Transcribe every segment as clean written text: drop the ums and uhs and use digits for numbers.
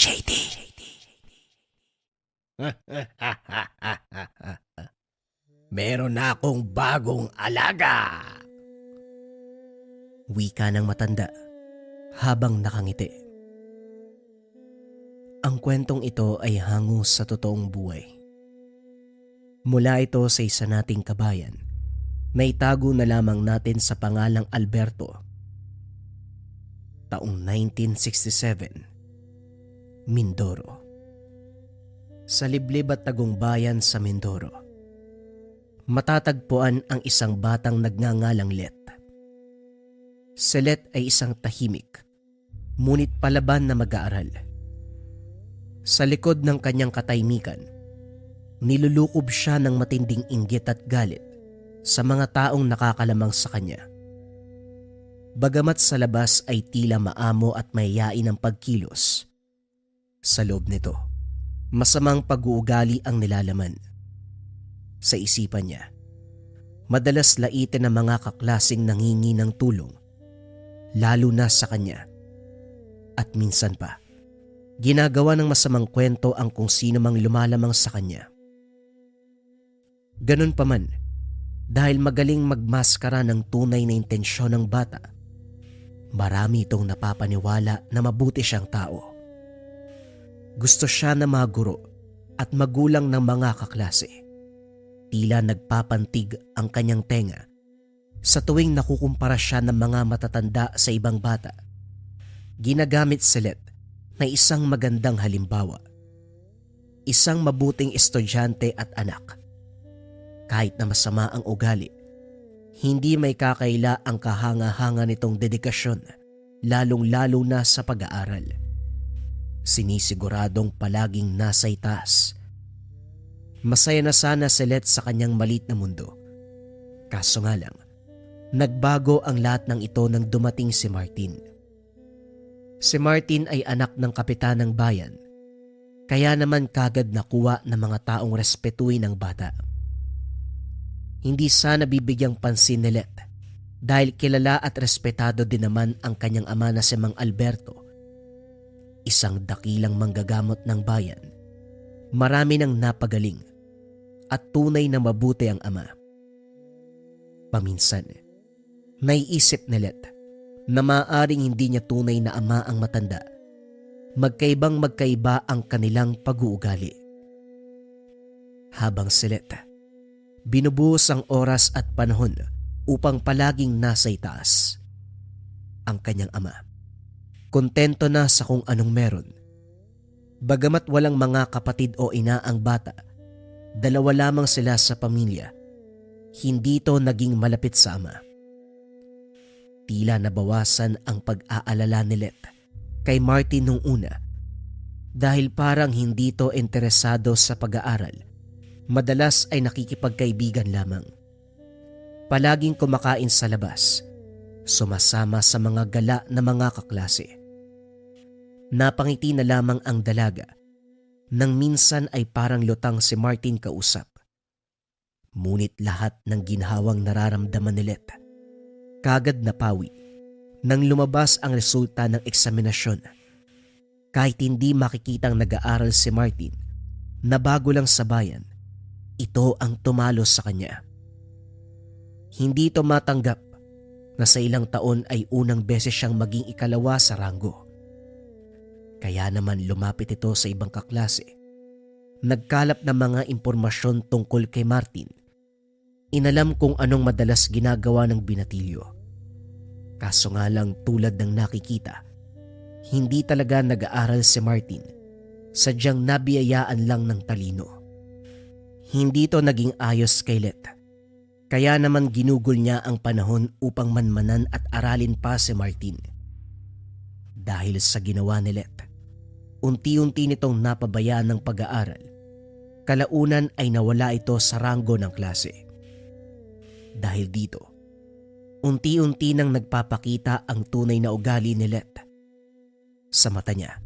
JD. Meron na akong bagong alaga. Wika ng matanda habang nakangiti. Ang kwentong ito ay hango sa totoong buhay. Mula ito sa isa nating kabayan na itago na lamang natin sa pangalang Alberto. Taong 1967, Mindoro. Sa liblib at tagong bayan sa Mindoro, matatagpuan ang isang batang nagngangalang Let. Si Let ay isang tahimik, ngunit palaban na mag-aaral. Sa likod ng kanyang katahimikan, nilulukob siya ng matinding inggit at galit sa mga taong nakakalamang sa kanya. Bagamat sa labas ay tila maamo at mahiyain ang pagkilos, sa loob nito, masamang pag-uugali ang nilalaman. Sa isipan niya, madalas laitin ng mga kaklaseng nangingi ng tulong, lalo na sa kanya. At minsan pa, ginagawa ng masamang kwento ang kung sino mang lumalamang sa kanya. Ganun pa man, dahil magaling magmaskara ng tunay na intensyon ng bata, marami itong napapaniwala na mabuti siyang tao. Gusto siya na mga guro at magulang ng mga kaklase. Tila nagpapantig ang kanyang tenga sa tuwing nakukumpara siya ng mga matatanda sa ibang bata. Ginagamit si Let na isang magandang halimbawa. Isang mabuting estudyante at anak. Kahit na masama ang ugali, hindi may kakaila ang kahanga-hanga nitong dedikasyon, lalong-lalo na sa pag-aaral. Sinisiguradong palaging nasa itaas. Masaya na sana si Let sa kanyang malit na mundo. Kaso nga lang, nagbago ang lahat ng ito nang dumating si Martin. Si Martin ay anak ng kapitan ng bayan, kaya naman kagad nakuha ng mga taong respetuhin ang bata. Hindi sana bibigyang pansin ni Let dahil kilala at respetado din naman ang kanyang ama na si Mang Alberto, isang dakilang manggagamot ng bayan. Marami nang napagaling at tunay na mabuti ang ama. Paminsan, naiisip ni Let na maaaring hindi niya tunay na ama ang matanda. Magkaibang magkaiba ang kanilang pag-uugali. Habang si Let binubuhos ang oras at panahon upang palaging nasa itaas, ang kanyang ama kontento na sa kung anong meron. Bagamat walang mga kapatid o ina ang bata, dalawa lamang sila sa pamilya, hindi ito naging malapit sa ama. Tila nabawasan ang pag-aalala ni Let kay Martin nung una dahil parang hindi ito interesado sa pag-aaral. Madalas ay nakikipagkaibigan lamang. Palaging kumakain sa labas, sumasama sa mga gala na mga kaklase. Napangiti na lamang ang dalaga nang minsan ay parang lutang si Martin kausap. Ngunit lahat ng ginhawang nararamdaman ni Let kagad napawi nang lumabas ang resulta ng eksaminasyon. Kahit hindi makikitang nag-aaral si Martin na bago lang sa bayan, ito ang tumalo sa kanya. Hindi ito matanggap na sa ilang taon ay unang beses siyang maging ikalawa sa ranggo. Kaya naman lumapit ito sa ibang kaklase. Nagkalap ng mga impormasyon tungkol kay Martin. Inalam kung anong madalas ginagawa ng binatilyo. Kaso nga lang tulad ng nakikita, hindi talaga nag-aaral si Martin. Sadyang nabiyayaan lang ng talino. Hindi ito naging ayos kay Let. Kaya naman ginugol niya ang panahon upang manmanan at aralin pa si Martin. Dahil sa ginawa ni Let, unti-unti nitong napabayaan ng pag-aaral. Kalaunan ay nawala ito sa ranggo ng klase. Dahil dito, unti-unti nang nagpapakita ang tunay na ugali ni Let. Sa mata niya,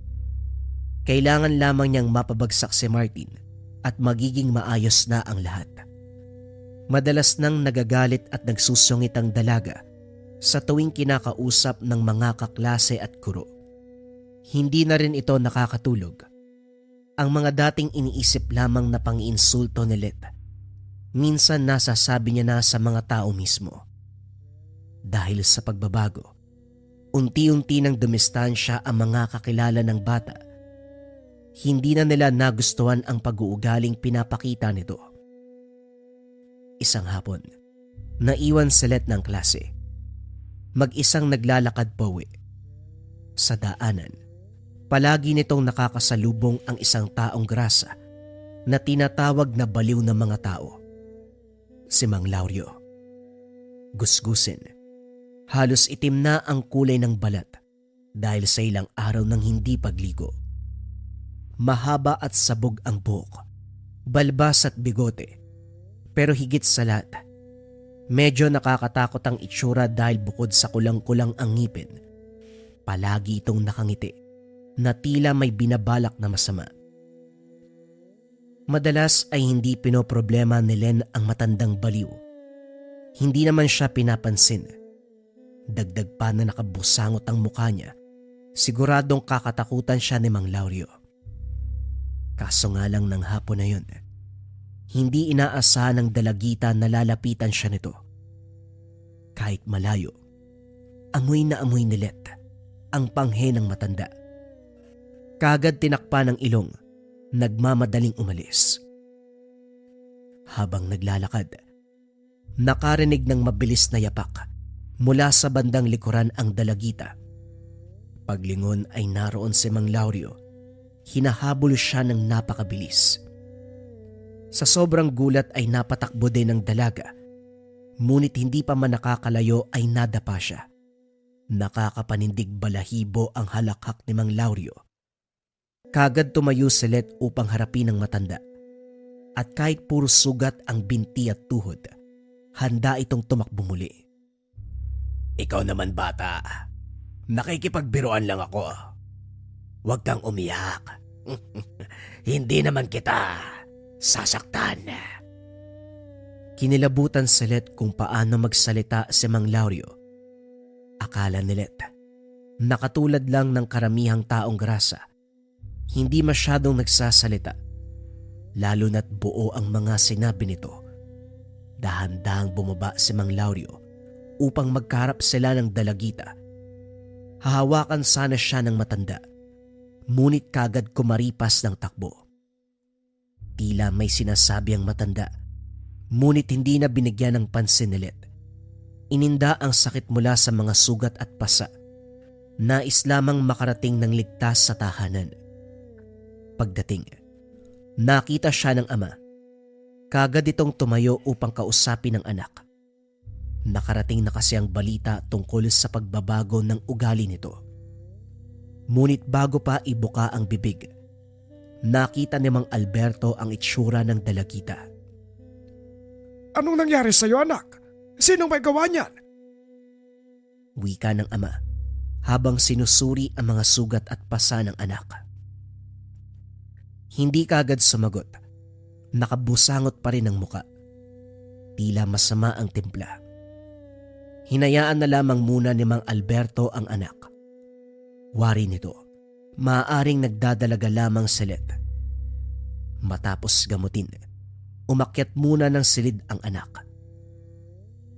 kailangan lamang niyang mapabagsak si Martin at magiging maayos na ang lahat. Madalas nang nagagalit at nagsusungit ang dalaga sa tuwing kinakausap ng mga kaklase at guro. Hindi na rin ito nakakatulog. Ang mga dating iniisip lamang na pang-iinsulto ni Let, minsan nasasabi niya na sa mga tao mismo. Dahil sa pagbabago, unti-unti nang dumistansya ang mga kakilala ng bata. Hindi na nila nagustuhan ang pag-uugaling pinapakita nito. Isang hapon, naiwan si Let ng klase. Mag-isang naglalakad pauwi. Sa daanan, palagi nitong nakakasalubong ang isang taong grasa na tinatawag na baliw ng mga tao. Si Mang Laurio. Gusgusin. Halos itim na ang kulay ng balat dahil sa ilang araw ng hindi pagligo. Mahaba at sabog ang buhok, balbas at bigote. Pero higit sa lahat, medyo nakakatakot ang itsura dahil bukod sa kulang-kulang ang ngipin, palagi itong nakangiti na tila may binabalak na masama. Madalas ay hindi pinoproblema ni Len ang matandang baliw. Hindi naman siya pinapansin. Dagdag pa na nakabusangot ang mukha niya, siguradong kakatakutan siya ni Mang Laurio. Kaso nga lang ng hapon na yun, hindi inaasahan ng dalagita na lalapitan siya nito. Kahit malayo, amoy na amoy ni Let ang panghe ng matanda. Kagad tinakpan ng ilong, nagmamadaling umalis. Habang naglalakad, nakarinig ng mabilis na yapak mula sa bandang likuran ang dalagita. Paglingon ay naroon si Mang Laurio. Hinahabol siya ng napakabilis. Sa sobrang gulat ay napatakbo din ng dalaga. Ngunit hindi pa man nakakalayo ay nadapa siya. Nakakapanindig balahibo ang halakhak ni Mang Laurio. Kagad tumayo si Let upang harapin ang matanda. At kahit puro sugat ang binti at tuhod, handa itong tumakbo muli. Ikaw naman bata, nakikipagbiruan lang ako. Huwag kang umiyak. Hindi naman kita sasaktan. Kinilabutan si Let kung paano magsalita si Mang Laurio. Akala ni Let, nakatulad lang ng karamihang taong grasa. Hindi masyadong nagsasalita. Lalo na't buo ang mga sinabi nito. Dahan-dahang bumaba si Mang Laurio upang magkaharap sila ng dalagita. Hahawakan sana siya ng matanda. Ngunit kagad kumaripas ng takbo. Tila may sinasabi ang matanda, ngunit hindi na binigyan ng pansin ni Let. Ininda ang sakit mula sa mga sugat at pasa. Nais lamang makarating ng ligtas sa tahanan. Pagdating, nakita siya ng ama. Kagad itong tumayo upang kausapin ang anak. Nakarating na kasi ang balita tungkol sa pagbabago ng ugali nito. Ngunit bago pa ibuka ang bibig, nakita ni Mang Alberto ang itsura ng dalagita. Anong nangyari sa'yo, anak? Sinong may gawa niyan? Wika ng ama habang sinusuri ang mga sugat at pasa ng anak. Hindi kagad sumagot. Nakabusangot pa rin ang muka. Tila masama ang timpla. Hinayaan na lamang muna ni Mang Alberto ang anak. Wari nito, maaaring nagdadalaga lamang si Let. Matapos gamutin, umakyat muna ng silid ang anak.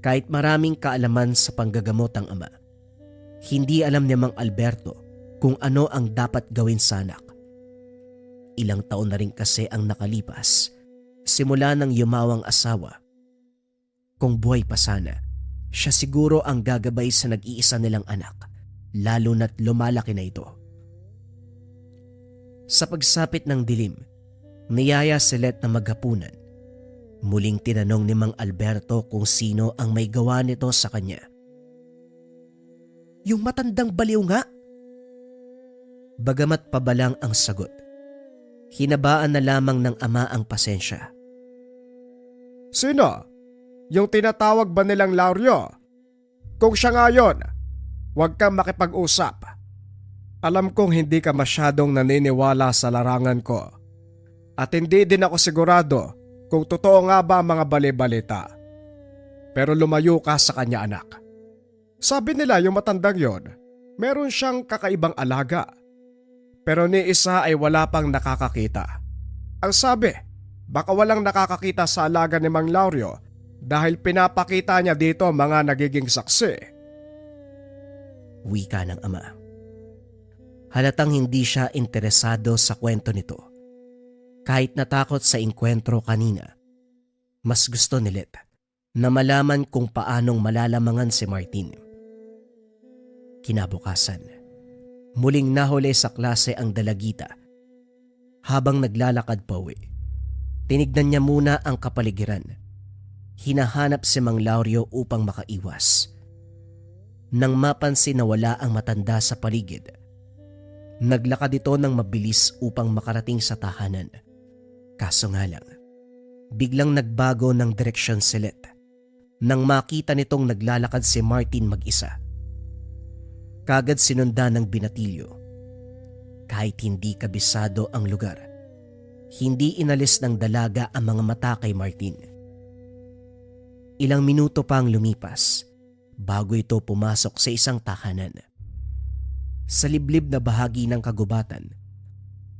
Kahit maraming kaalaman sa panggagamot ang ama, hindi alam ni Mang Alberto kung ano ang dapat gawin sa anak. Ilang taon na rin kasi ang nakalipas, simula nang yumawang asawa. Kung buhay pa sana, siya siguro ang gagabay sa nag-iisa nilang anak. Lalo na't lumalaki na ito. Sa pagsapit ng dilim, niyaya si Let na maghapunan. Muling tinanong ni Mang Alberto kung sino ang may gawa nito sa kanya. Yung matandang baliw nga. Bagamat pabalang ang sagot, hinabaan na lamang ng ama ang pasensya. Sino? Yung tinatawag ba nilang Laurio? Kung siya nga yun, huwag kang makipag-usap. Alam kong hindi ka masyadong naniniwala sa larangan ko. At hindi din ako sigurado kung totoo nga ba ang mga bali-balita. Pero lumayo ka sa kanya, anak. Sabi nila yung matandang yon, meron siyang kakaibang alaga. pero ni isa ay wala pang nakakakita. Ang sabi, baka walang nakakakita sa alaga ni Mang Lauryo dahil pinapakita niya dito mga nagiging saksi. Wika ng ama. Halatang hindi siya interesado sa kwento nito. Kahit natakot sa inkwentro kanina, mas gusto ni Let na malaman kung paanong malalamangan si Martin. Kinabukasan, muling nahuli sa klase ang dalagita. Habang naglalakad pa uwi, tinignan niya muna ang kapaligiran. Hinahanap si Mang Lauryo upang makaiwas. Nang mapansin na wala ang matanda sa paligid, naglakad ito ng mabilis upang makarating sa tahanan. Kaso nga lang, biglang nagbago ng direksyon si Let nang makita nitong naglalakad si Martin mag-isa. Kagad sinundan ng binatilyo. Kahit hindi kabisado ang lugar, hindi inalis ng dalaga ang mga mata kay Martin. Ilang minuto pang lumipas bago ito pumasok sa isang tahanan. Sa liblib na bahagi ng kagubatan,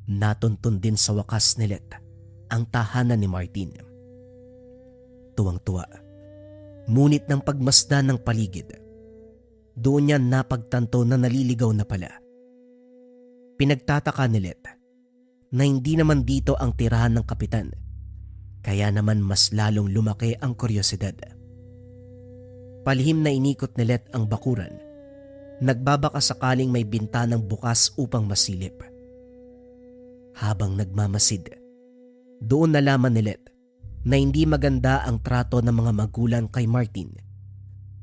natuntun din sa wakas ni Let ang tahanan ni Martin. Tuwang-tuwa, ngunit ng pagmasdan ng paligid, doon niya napagtanto na naliligaw na pala. Pinagtataka ni Let na hindi naman dito ang tirahan ng kapitan, kaya naman mas lalong lumaki ang kuryosidad. Palihim na inikot ni Let ang bakuran, nagbabaka sakaling may bintanang bukas upang masilip. Habang nagmamasid, doon nalaman ni Let na hindi maganda ang trato ng mga magulang kay Martin,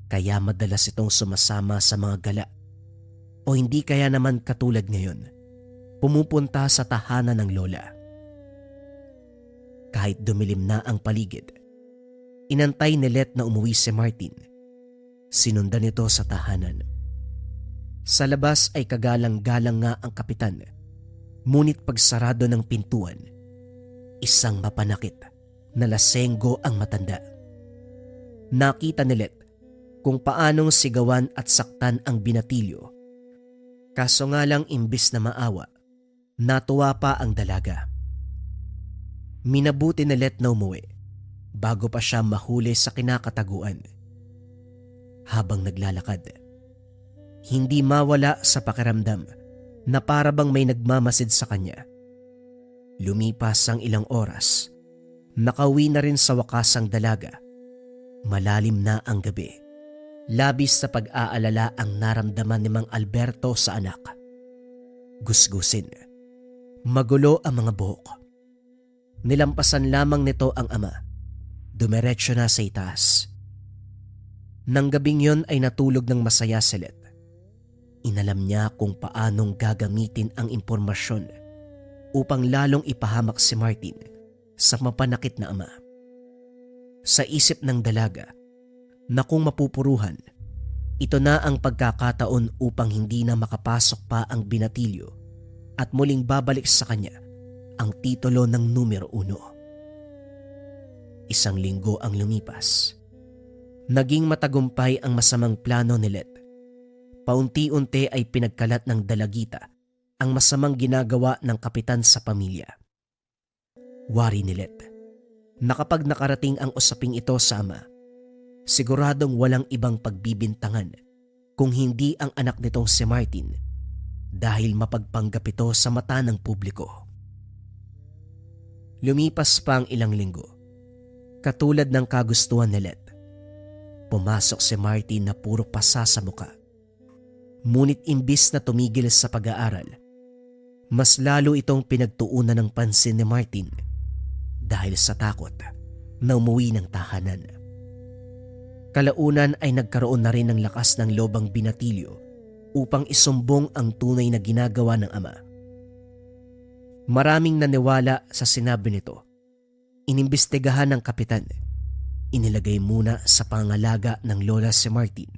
kaya madalas itong sumasama sa mga gala, o hindi kaya naman katulad ngayon, pumupunta sa tahanan ng lola. Kahit dumilim na ang paligid, inantay ni Let na umuwi si Martin. Sinundan ito sa tahanan. Sa labas ay kagalang-galang nga ang kapitan, ngunit pagsarado ng pintuan, isang mapanakit na lasenggo ang matanda. Nakita ni Let kung paanong sigawan at saktan ang binatilyo. Kaso nga lang imbis na maawa, natuwa pa ang dalaga. Minabuti ni Let na umuwi bago pa siya mahuli sa kinakataguan. Habang naglalakad, hindi mawala sa pakiramdam na para bang may nagmamasid sa kanya. Lumipas ang ilang oras, nakauwi na rin sa wakas ang dalaga. Malalim na ang gabi. Labis sa pag-aalala ang naramdaman ni Mang Alberto sa anak. Gusgusin. Magulo ang mga buhok. Nilampasan lamang nito ang ama. Dumiretso na sa itaas. Nang gabing yon ay natulog ng masaya si Let. Inalam niya kung paanong gagamitin ang impormasyon upang lalong ipahamak si Martin sa mapanakit na ama. Sa isip ng dalaga na kung mapupuruhan, ito na ang pagkakataon upang hindi na makapasok pa ang binatilyo at muling babalik sa kanya ang titulo ng numero 1. Isang linggo ang lumipas. Naging matagumpay ang masamang plano ni Let. Paunti-unti ay pinagkalat ng dalagita ang masamang ginagawa ng kapitan sa pamilya. Wari ni Let na kapag nakarating ang usaping ito sa ama, siguradong walang ibang pagbibintangan kung hindi ang anak nitong si Martin dahil mapagpanggap ito sa mata ng publiko. Lumipas pa ang ilang linggo. Katulad ng kagustuhan ni Let, pumasok si Martin na puro pasa sa muka. Ngunit imbis na tumigil sa pag-aaral, mas lalo itong pinagtuunan ng pansin ni Martin dahil sa takot na umuwi ng tahanan. Kalaunan ay nagkaroon na rin ng lakas ng loob ang binatilyo upang isumbong ang tunay na ginagawa ng ama. Maraming naniwala sa sinabi nito. Inimbestigahan ng kapitan. Inilagay muna sa pangalaga ng lola si Martin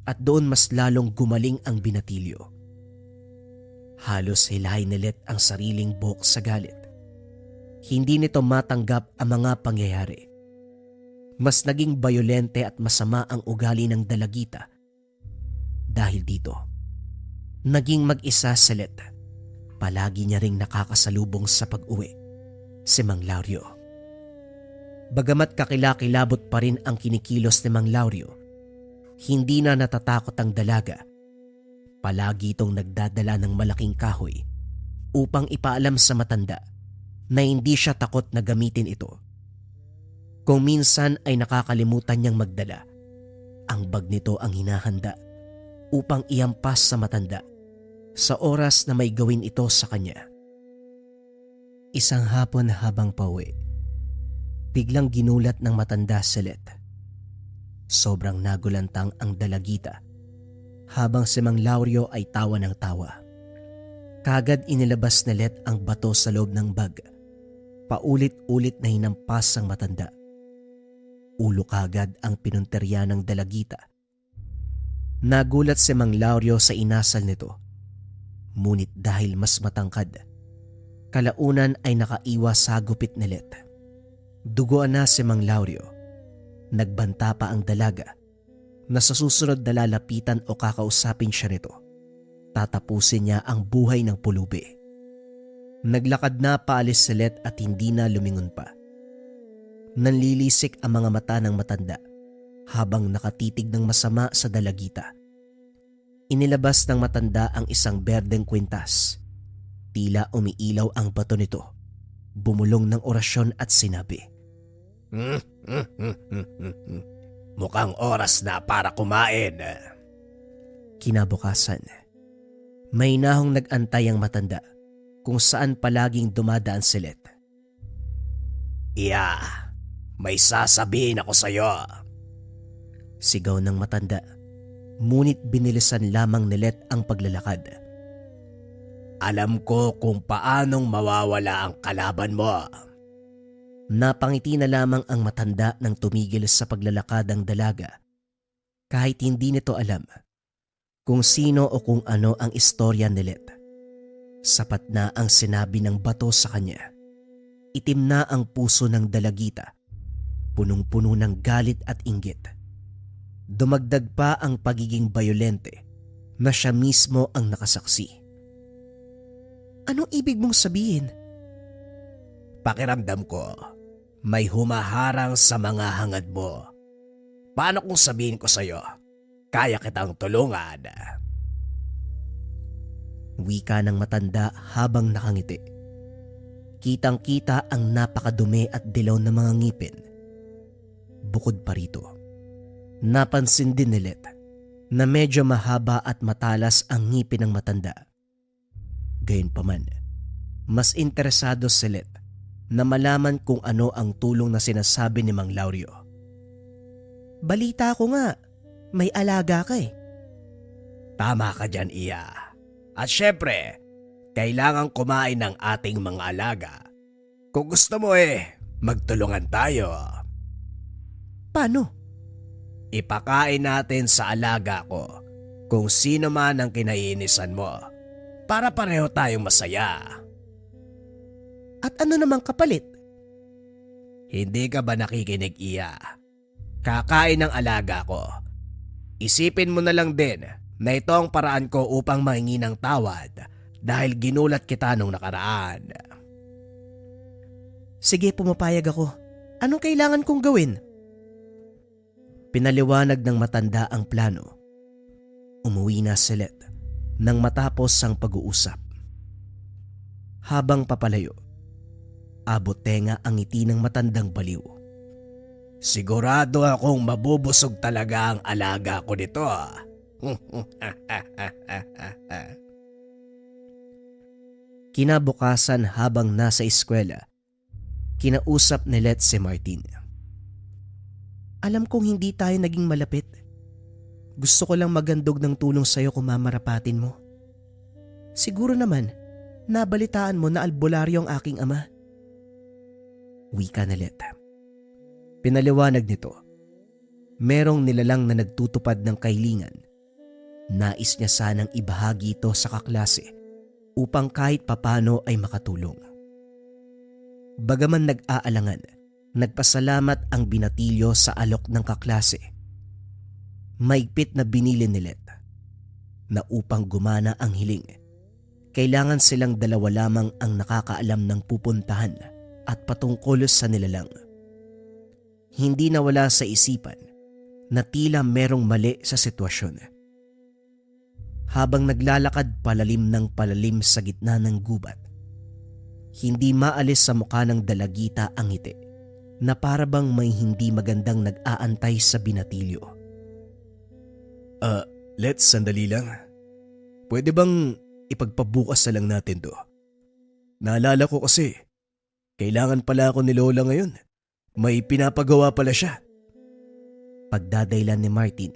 at doon mas lalong gumaling ang binatilyo. Halos hilahin ni Let ang sariling buhok sa galit. Hindi nito matanggap ang mga pangyayari. Mas naging bayolente at masama ang ugali ng dalagita. Dahil dito, naging mag-isa si Let. palagi niya ring nakakasalubong sa pag-uwi, si Mang Lauryo. Bagamat kakilakilabot pa rin ang kinikilos ni Mang Lauryo, hindi na natatakot ang dalaga. Palagi itong nagdadala ng malaking kahoy upang ipaalam sa matanda na hindi siya takot na gamitin ito. Kung minsan ay nakakalimutan niyang magdala, ang bag nito ang hinahanda upang iampas sa matanda sa oras na may gawin ito sa kanya. Isang hapon habang pauwi, biglang ginulat ng matanda si Let. Sobrang nagulantang ang dalagita habang si Mang Lauryo ay tawa ng tawa. Kagad inilabas ni Let ang bato sa loob ng bag. Paulit-ulit na hinampas ang matanda. Ulo kagad ang pinunterya ng dalagita. Nagulat si Mang Lauryo sa inasal nito. Ngunit dahil mas matangkad, kalaunan ay nakaiwas sa gupit ni Let. Duguan na si Mang Lauryo. Nagbanta pa ang dalaga na sa susunod na lalapitan o kakausapin siya nito, tatapusin niya ang buhay ng pulubi. Naglakad na paalis si Let at hindi na lumingon pa. Nanlilisik ang mga mata ng matanda habang nakatitig ng masama sa dalagita. Inilabas ng matanda ang isang berdeng kwintas. Tila umiilaw ang bato nito. Bumulong ng orasyon at sinabi, Mukhang oras na para kumain. Kinabukasan, may nahong nag-antay ang matanda kung saan palaging dumadaan si Let. Iya, may sasabihin ako sa'yo. Sigaw ng matanda, ngunit binilisan lamang ni Let ang paglalakad. Alam ko kung paanong mawawala ang kalaban mo. Napangiti na lamang ang matanda nang tumigil sa paglalakad ang dalaga. Kahit hindi nito alam kung sino o kung ano ang istorya ni Let. Sapat na ang sinabi ng bato sa kanya. Itim na ang puso ng dalagita, punong-puno ng galit at inggit. Dumagdag pa ang pagiging bayolente na siya mismo ang nakasaksi. Anong ibig mong sabihin? Pakiramdam ko, may humaharang sa mga hangad mo. Paano kung sabihin ko sa'yo, kaya kitang tulungan? Wika ng matanda habang nakangiti. Kitang-kita ang napakadumi at dilaw na mga ngipin. Bukod pa rito, napansin din ni Let na medyo mahaba at matalas ang ngipin ng matanda. Gayunpaman, mas interesado si Let na malaman kung ano ang tulong na sinasabi ni Mang Lauryo. Balita ko nga, may alaga ka eh. Tama ka dyan, Iya. At syempre, kailangan kumain ng ating mga alaga. Kung gusto mo magtulungan tayo. Paano? Ipakain natin sa alaga ko kung sino man ang kinaiinisan mo para pareho tayong masaya. At ano namang kapalit? Hindi ka ba nakikinig, Iya? Kakain ng alaga ko. Isipin mo na lang din na ito ang paraan ko upang mahingi ng tawad dahil ginulat kita nung nakaraan. Sige, pumapayag ako. Anong kailangan kong gawin? Pinaliwanag ng matanda ang plano. Umuwi na si Let nang matapos ang pag-uusap. Habang papalayo, abot tenga ang ngiti ng matandang baliw. Sigurado akong mabubusog talaga ang alaga ko nito. Kinabukasan habang nasa eskwela, kinausap ni Let si Martin. Alam kong hindi tayo naging malapit. Gusto ko lang magandog ng tulong sa'yo kung mamarapatin mo. Siguro naman, nabalitaan mo na albularyo ang aking ama. Wika na Let. Pinaliwanag nito, merong nilalang na nagtutupad ng kahilingan. Nais niya sanang ibahagi ito sa kaklase upang kahit papano ay makatulong. Bagaman nag-aalangan, nagpasalamat ang binatilyo sa alok ng kaklase. Maigpit na binili ni Let na upang gumana ang hiling, Kailangan silang dalawa lamang ang nakakaalam ng pupuntahan at patungkol sa nilalang. Hindi nawala sa isipan na tila merong mali sa sitwasyon. Habang naglalakad palalim ng palalim sa gitna ng gubat, hindi maalis sa mukha ng dalagita ang ngiti na parabang may hindi magandang nag-aantay sa binatilyo. Let's sandali lang. Pwede bang ipagpabukas na lang natin to? Naalala ko kasi, kailangan pala ako ni Lola ngayon. May pinapagawa pala siya. Pagdadaylan ni Martin,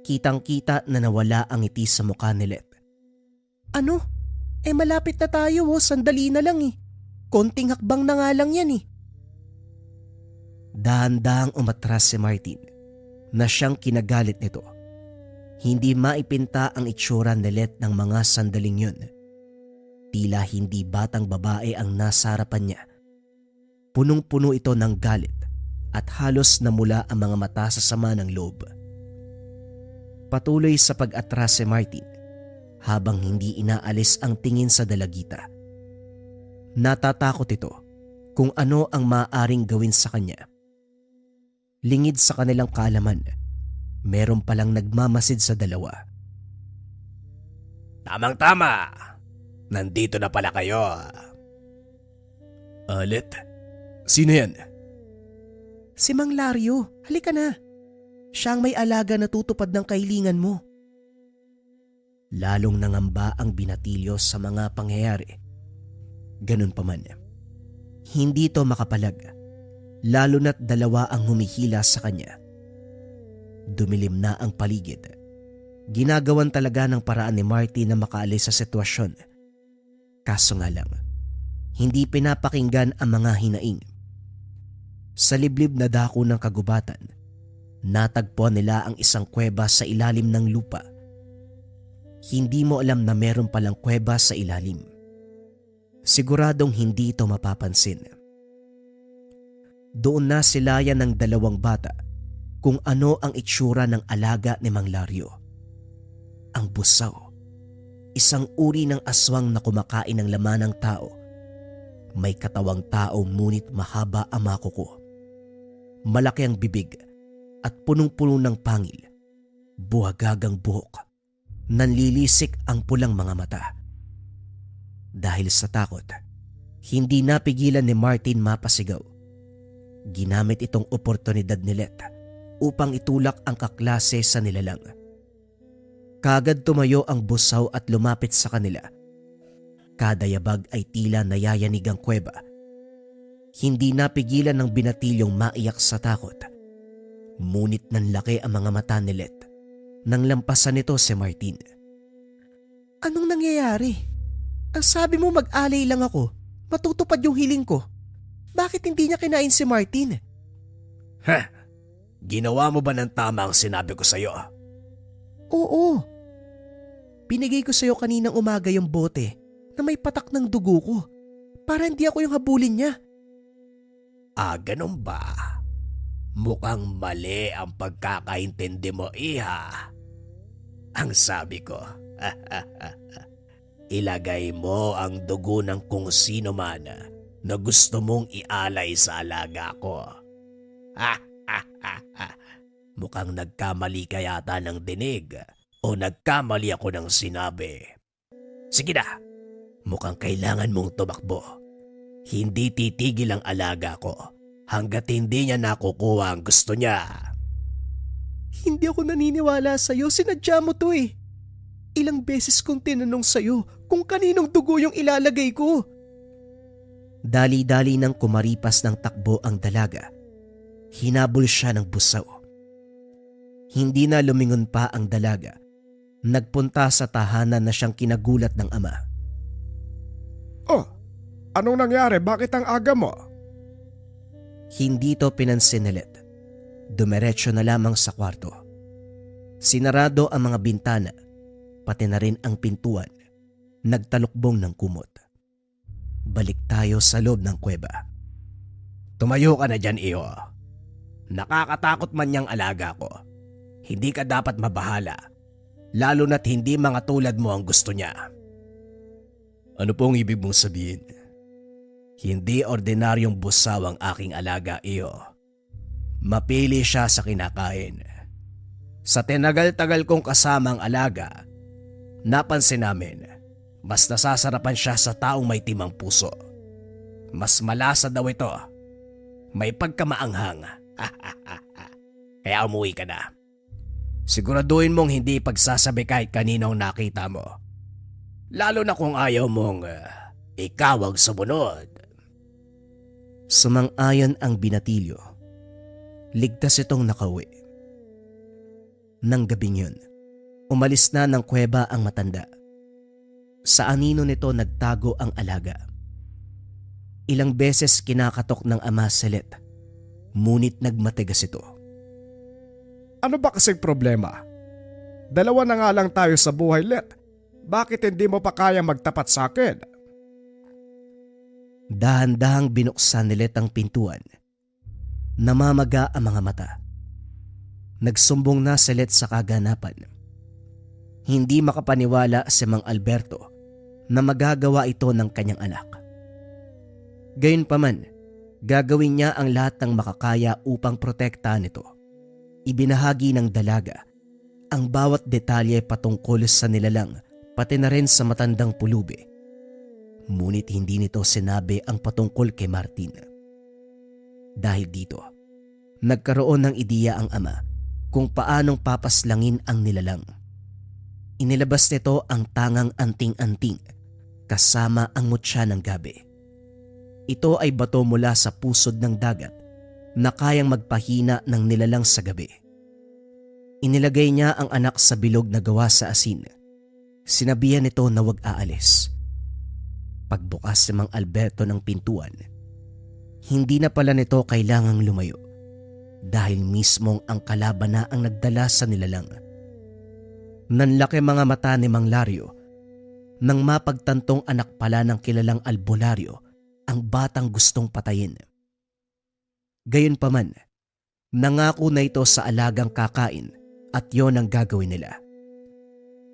kitang-kita na nawala ang ngiti sa mukha ni Let. Ano? Malapit na tayo sandali na lang eh. Konting hakbang na nga lang yan eh. Dahan-dahang umatras si Martin na siyang kinagalit nito. Hindi maipinta ang itsura ni Let ng mga sandaling yun. Tila hindi batang babae ang nasa harapan niya. Punong-puno ito ng galit at halos namula ang mga mata sa sama ng loob. Patuloy sa pag-atras si Martin habang hindi inaalis ang tingin sa dalagita. Natatakot ito kung ano ang maaaring gawin sa kanya. Lingid sa kanilang kaalaman, meron palang nagmamasid sa dalawa. Tamang-tama! Nandito na pala kayo. Let, sino yan? Si Mang Lario, halika na. Siya ang may alaga na tutupad ng kahilingan mo. Lalong nangamba ang binatilyo sa mga pangyayari. Ganun pa man, hindi to makapalag, lalo na't dalawa ang humihila sa kanya. Dumilim na ang paligid. Ginagawan talaga ng paraan ni Marty na makaalis sa sitwasyon. Kaso nga lang, hindi pinapakinggan ang mga hinaing. Sa liblib na dako ng kagubatan, natagpuan nila ang isang kuweba sa ilalim ng lupa. Hindi mo alam na meron palang kuweba sa ilalim. Siguradong hindi ito mapapansin. Doon na silayan ng dalawang bata kung ano ang itsura ng alaga ni Mang Lario. Ang busaw, isang uri ng aswang na kumakain ng laman ng tao. May katawang tao ngunit mahaba ang mga kuko. Malaki ang bibig at punong-puno ng pangil. Buhagagang buhok. Nanlilisik ang pulang mga mata. Dahil sa takot, hindi napigilan ni Martin mapasigaw. Ginamit itong oportunidad ni Let upang itulak ang kaklase sa nilalang. Kagad tumayo ang busaw at lumapit sa kanila. Kada yabag ay tila nayayanig ang kuweba. Hindi napigilan ng binatilyong maiyak sa takot. Ngunit nanlaki ang mga mata ni Let nang lampasan nito si Martin. Anong nangyayari? Ang sabi mo mag-alay lang ako, matutupad yung hiling ko. Bakit hindi niya kinain si Martin? Ginawa mo ba ng tama ang sinabi ko sa'yo? Oo. Binigay ko sa'yo kaninang umaga yung bote na may patak ng dugo ko para hindi ako yung habulin niya. Ganun ba? Mukhang mali ang pagkakaintindi mo, iha. Ang sabi ko, ilagay mo ang dugo ng kung sino man na gusto mong ialay sa alaga ko. Mukhang nagkamali ka yata ng dinig o nagkamali ako ng sinabi. Sige na, mukhang kailangan mong tumakbo. Hindi titigil ang alaga ko hanggat hindi niya nakukuha ang gusto niya. Hindi ako naniniwala sa'yo, sinadya mo to eh. Ilang beses kong tinanong sa'yo kung kaninong dugo yung ilalagay ko. Dali-dali nang kumaripas ng takbo ang dalaga. Hinabol siya ng busaw. Hindi na lumingon pa ang dalaga. Nagpunta sa tahanan na siyang kinagulat ng ama. Oh, anong nangyari? Bakit ang aga mo? Hindi to pinansin ni Let. Dumiretso na lamang sa kwarto. Sinarado ang mga bintana, pati na rin ang pintuan. Nagtalukbong ng kumot. Balik tayo sa loob ng kuweba. Tumayo ka na dyan, iyo. Nakakatakot man niyang alaga ko. Hindi ka dapat mabahala. Lalo na't hindi mga tulad mo ang gusto niya. Ano pong ibig mong sabihin? Hindi ordinaryong busaw ang aking alaga, iyo. Mapili siya sa kinakain. Sa tinagal-tagal kong kasama ang alaga, napansin namin, mas nasasarapan siya sa taong may timang puso. Mas malasa daw ito. May pagkamaanghang. Kaya umuwi ka na. Siguraduhin mong hindi pagsasabi kahit kaninong nakita mo. Lalo na kung ayaw mong ikaw ang sumunod. Sumang-ayon ang binatilyo. Ligtas itong nakauwi. Nang gabing yun, umalis na ng kuweba ang matanda. Sa anino nito nagtago ang alaga. Ilang beses kinakatok ng ama si Let, ngunit nagmatigas ito. Ano ba kasing problema? Dalawa na nga lang tayo sa buhay, Let. Bakit hindi mo pa kaya magtapat sa akin? Dahan-dahang binuksan ni Let ang pintuan. Namamaga ang mga mata. Nagsumbong na si Let sa kaganapan. Hindi makapaniwala si Mang Alberto na magagawa ito ng kanyang anak. Gayunpaman, gagawin niya ang lahat ng makakaya upang protektahan ito. Ibinahagi ng dalaga ang bawat detalye patungkol sa nilalang pati na rin sa matandang pulubi. Ngunit hindi nito sinabi ang patungkol kay Martin. Dahil dito, nagkaroon ng ideya ang ama kung paanong papaslangin ang nilalang. Inilabas nito ang tangang anting-anting kasama ang mutya ng gabi. Ito ay bato mula sa pusod ng dagat na kayang magpahina ng nilalang sa gabi. Inilagay niya ang anak sa bilog na gawa sa asin. Sinabihan nito na huwag aalis. Pagbukas ni Mang Alberto ng pintuan, hindi na pala nito kailangang lumayo dahil mismong ang kalaban na ang nagdala sa nilalang. Nanlaki mga mata ni Mang Lario nang mapagtantong anak pala ng kilalang albularyo ang batang gustong patayin. Gayunpaman, nangako na ito sa alagang kakain at yon ang gagawin nila.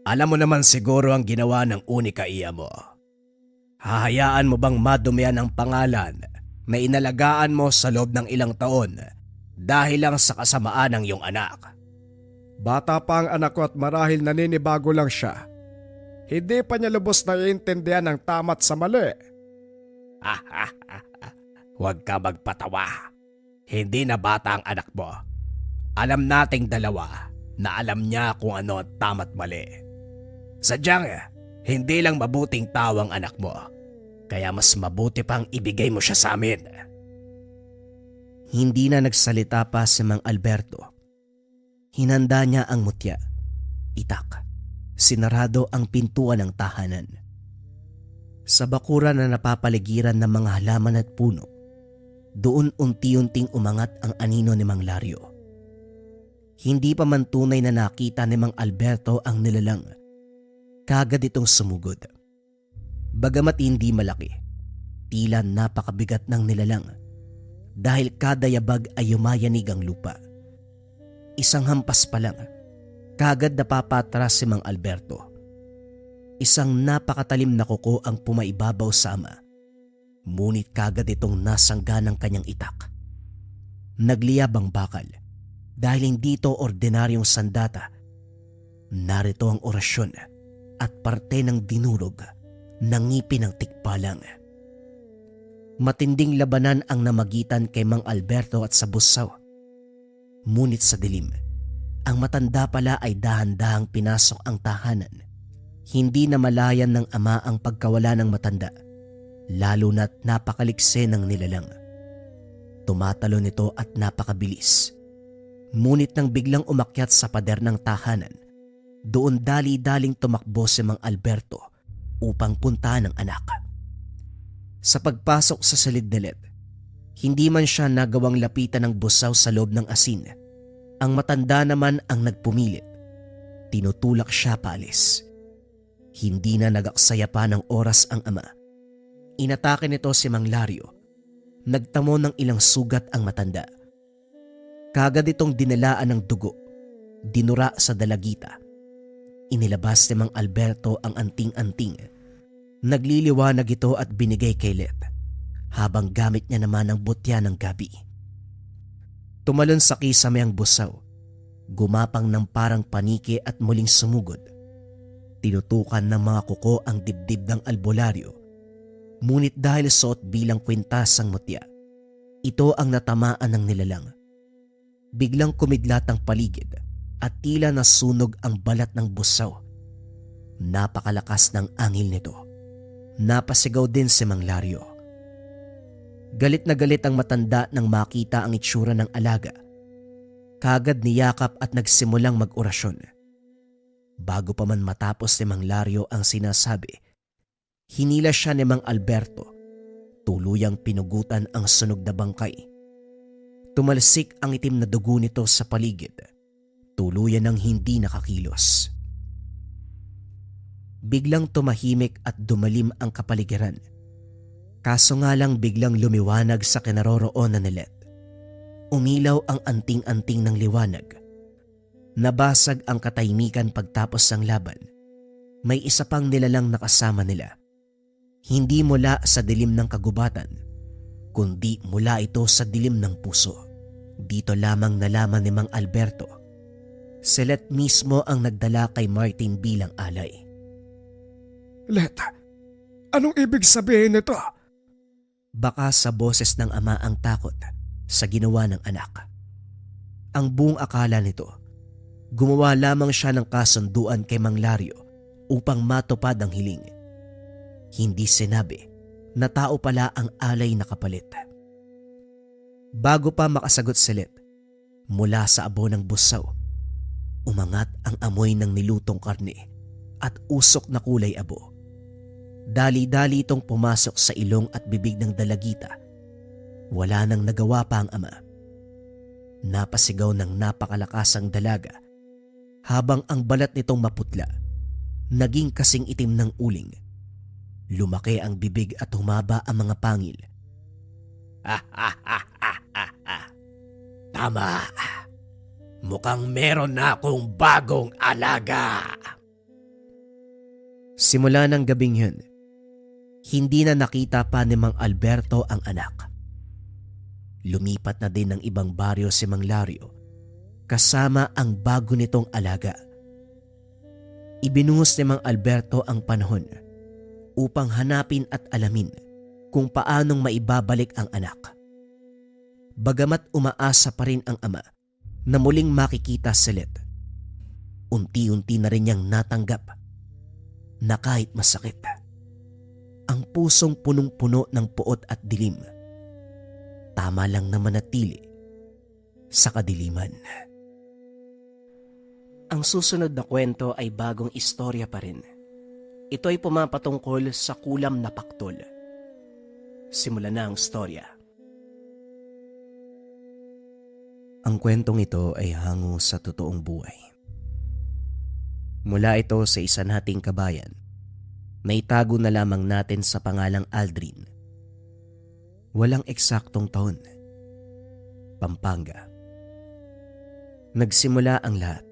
Alam mo naman siguro ang ginawa ng unika iya mo. Hahayaan mo bang madumihan ang pangalan na inalagaan mo sa loob ng ilang taon dahil lang sa kasamaan ng iyong anak? Bata pa ang anak ko at marahil naninibago lang siya. Hindi pa niya lubos na iintindihan ang tama't sa mali. Huwag ka magpatawa. Hindi na bata ang anak mo. Alam nating dalawa na alam niya kung ano ang tama't mali. Sadyang hindi lang mabuting tao ang anak mo. Kaya mas mabuti pang ibigay mo siya sa amin. Hindi na nagsalita pa si Mang Alberto. Hinanda niya ang mutya. Itak. Sinarado ang pintuan ng tahanan. Sa bakuran na napapaligiran ng mga halaman at puno, doon unti-unting umangat ang anino ni Mang Lario. Hindi pa man tunay na nakita ni Mang Alberto ang nilalang. Kagad itong sumugod. Bagamat hindi malaki, tila napakabigat ng nilalang dahil kada yabag ay yumayanig ang lupa. Isang hampas pa lang, kagad napapatras si Mang Alberto. Isang napakatalim na kuko ang pumaibabaw sa ama, ngunit kagad itong nasangga ng kanyang itak. Nagliyab ang bakal dahil hindi ito ordinaryong sandata. Narito ang orasyon at parte ng dinurog ng ngipin ng tikbalang. Matinding labanan ang namagitan kay Mang Alberto at sa busaw. Ngunit sa dilim, ang matanda pala ay dahan-dahang pinasok ang tahanan. Hindi na malayan ng ama ang pagkawala ng matanda, lalo na't napakalikse ng nilalang. Tumatalo nito at napakabilis. Ngunit nang biglang umakyat sa pader ng tahanan, doon dali-daling tumakbo si Mang Alberto upang puntahan ang anak. Sa pagpasok sa silid ni Let, hindi man siya nagawang lapitan ng busaw sa loob ng asin. Ang matanda naman ang nagpumilit. Tinutulak siya paalis. Hindi na nagaksaya pa ng oras ang ama. Inatake nito si Mang Lario. Nagtamo ng ilang sugat ang matanda. Kagad itong dinalaan ng dugo. Dinura sa dalagita. Inilabas ni Mang Alberto ang anting-anting. Nagliliwanag ito at binigay kay Let, habang gamit niya naman ang butya ng gabi. Tumalon sa kisame ang busaw, gumapang ng parang paniki at muling sumugod. Tinutukan ng mga kuko ang dibdib ng albularyo, ngunit dahil suot bilang kwintas ang mutya, ito ang natamaan ng nilalang. Biglang kumidlat ang paligid at tila nasunog ang balat ng busaw. Napakalakas ng angil nito. Napasigaw din si Mang Lario. Galit na galit ang matanda nang makita ang itsura ng alaga. Kagad niyakap at nagsimulang mag-orasyon. Bago pa man matapos ni Mang Lario ang sinasabi, hinila siya ni Mang Alberto. Tuluyang pinugutan ang sunog na bangkay. Tumalsik ang itim na dugo nito sa paligid. Tuluyan ng hindi nakakilos. Biglang tumahimik at dumalim ang kapaligiran. Kaso nga lang biglang lumiwanag sa kinaroroonan ni Let. Umilaw ang anting-anting ng liwanag. Nabasag ang katahimikan pagtapos ng laban. May isa pang nilalang nakasama nila. Hindi mula sa dilim ng kagubatan, kundi mula ito sa dilim ng puso. Dito lamang nalaman ni Mang Alberto, si Let mismo ang nagdala kay Martin bilang alay. Let, anong ibig sabihin nito? Baka sa boses ng ama ang takot sa ginawa ng anak. Ang buong akala nito, gumawa lamang siya ng kasunduan kay Mang Lario upang matupad ang hiling. Hindi sinabi na tao pala ang alay na kapalit. Bago pa makasagot si Let, mula sa abo ng busaw, umangat ang amoy ng nilutong karne at usok na kulay abo. Dali-dali itong pumasok sa ilong at bibig ng dalagita. Wala nang nagawa pa ang ama. Napasigaw ng napakalakas ang dalaga habang ang balat nitong maputla, naging kasing itim ng uling. Lumaki ang bibig at humaba ang mga pangil. Tama. Mukhang meron na akong bagong alaga. Simula ng gabing yun, hindi na nakita pa ni Mang Alberto ang anak. Lumipat na din ng ibang baryo si Mang Lario kasama ang bago nitong alaga. Ibinuhos ni Mang Alberto ang panahon upang hanapin at alamin kung paanong maibabalik ang anak. Bagamat umaasa pa rin ang ama na muling makikita si Let, unti-unti na rin niyang natanggap na kahit masakit, ang pusong punong-puno ng puot at dilim, tama lang na manatili sa kadiliman. Ang susunod na kwento ay bagong istorya pa rin. Ito ay pumapatungkol sa kulam na paktol. Simulan na ang storya. Ang kwentong ito ay hango sa totoong buhay. Mula ito sa isa nating kabayan na itago na lamang natin sa pangalang Aldrin. Walang eksaktong taon. Pampanga. Nagsimula ang lahat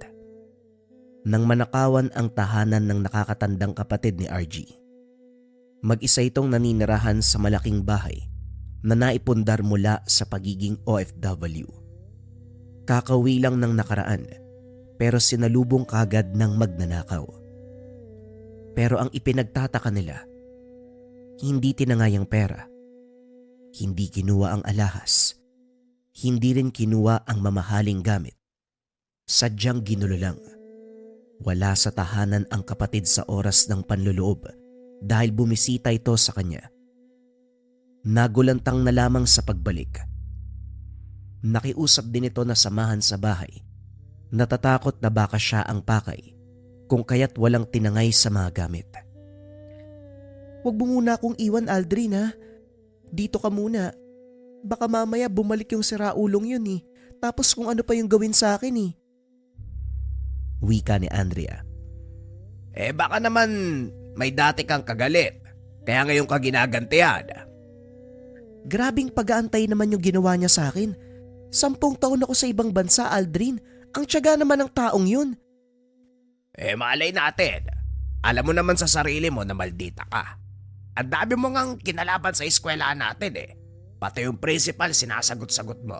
nang manakawan ang tahanan ng nakakatandang kapatid ni RG. Mag-isa itong naninirahan sa malaking bahay na naipundar mula sa pagiging OFW. Kakauwi lang ng nakaraan pero sinalubong kagad ng magnanakaw. Pero ang ipinagtataka nila, hindi tinangay ang pera, hindi kinuha ang alahas, hindi rin kinuha ang mamahaling gamit. Sadyang ginulo lang. Wala sa tahanan ang kapatid sa oras ng panluloob dahil bumisita ito sa kanya. Nagulantang na lamang sa pagbalik. Nakiusap din ito na samahan sa bahay. Natatakot na baka siya ang pakay kung kaya't walang tinangay sa mga gamit. "Huwag mo muna akong iwan, Aldrin, ha? Dito ka muna. Baka mamaya bumalik yung siraulong yun eh. Tapos kung ano pa yung gawin sa akin eh." Wika ni Andrea. Baka naman may dati kang kagalit, kaya ngayon ka ginagantihan. Grabing pag-aantay naman yung ginawa niya sa akin. 10 taon ako sa ibang bansa, Aldrin. Ang tiyaga naman ng taong yun. Malay natin. Alam mo naman sa sarili mo na maldita ka. Ang dami mo ngang kinalaban sa eskwelahan natin eh. Pati yung principal sinasagot-sagot mo.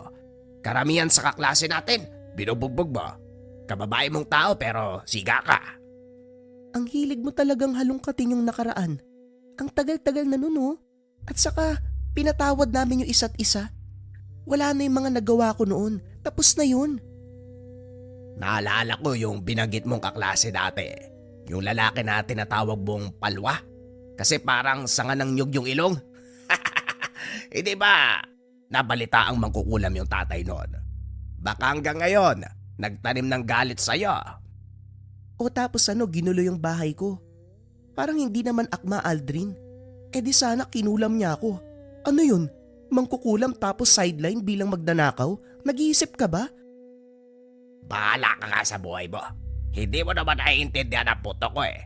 Karamihan sa kaklase natin, binubugbog mo. Kababae mong tao pero siga ka. Ang hilig mo talagang halongkatin yung nakaraan. Ang tagal-tagal na nun, oh. At saka, pinatawad namin yung isa't isa. Wala na yung mga nagawa ko noon. Tapos na yun. Naalala ko yung binanggit mong kaklase dati. Yung lalaki na tinatawag mong palwa. Kasi parang sanga ng nyug yung ilong. Hindi ba nabalita ang mangkukulam yung tatay noon? Baka hanggang ngayon, nagtanim ng galit sa'yo. O tapos ginulo yung bahay ko. Parang hindi naman akma, Aldrin. Eh di sana kinulam niya ako. Ano yun? Mangkukulam tapos sideline bilang magdanakaw? Nag-iisip ka ba? Bahala ka nga sa buhay mo. Hindi mo naman naiintindihan ang puto ko eh.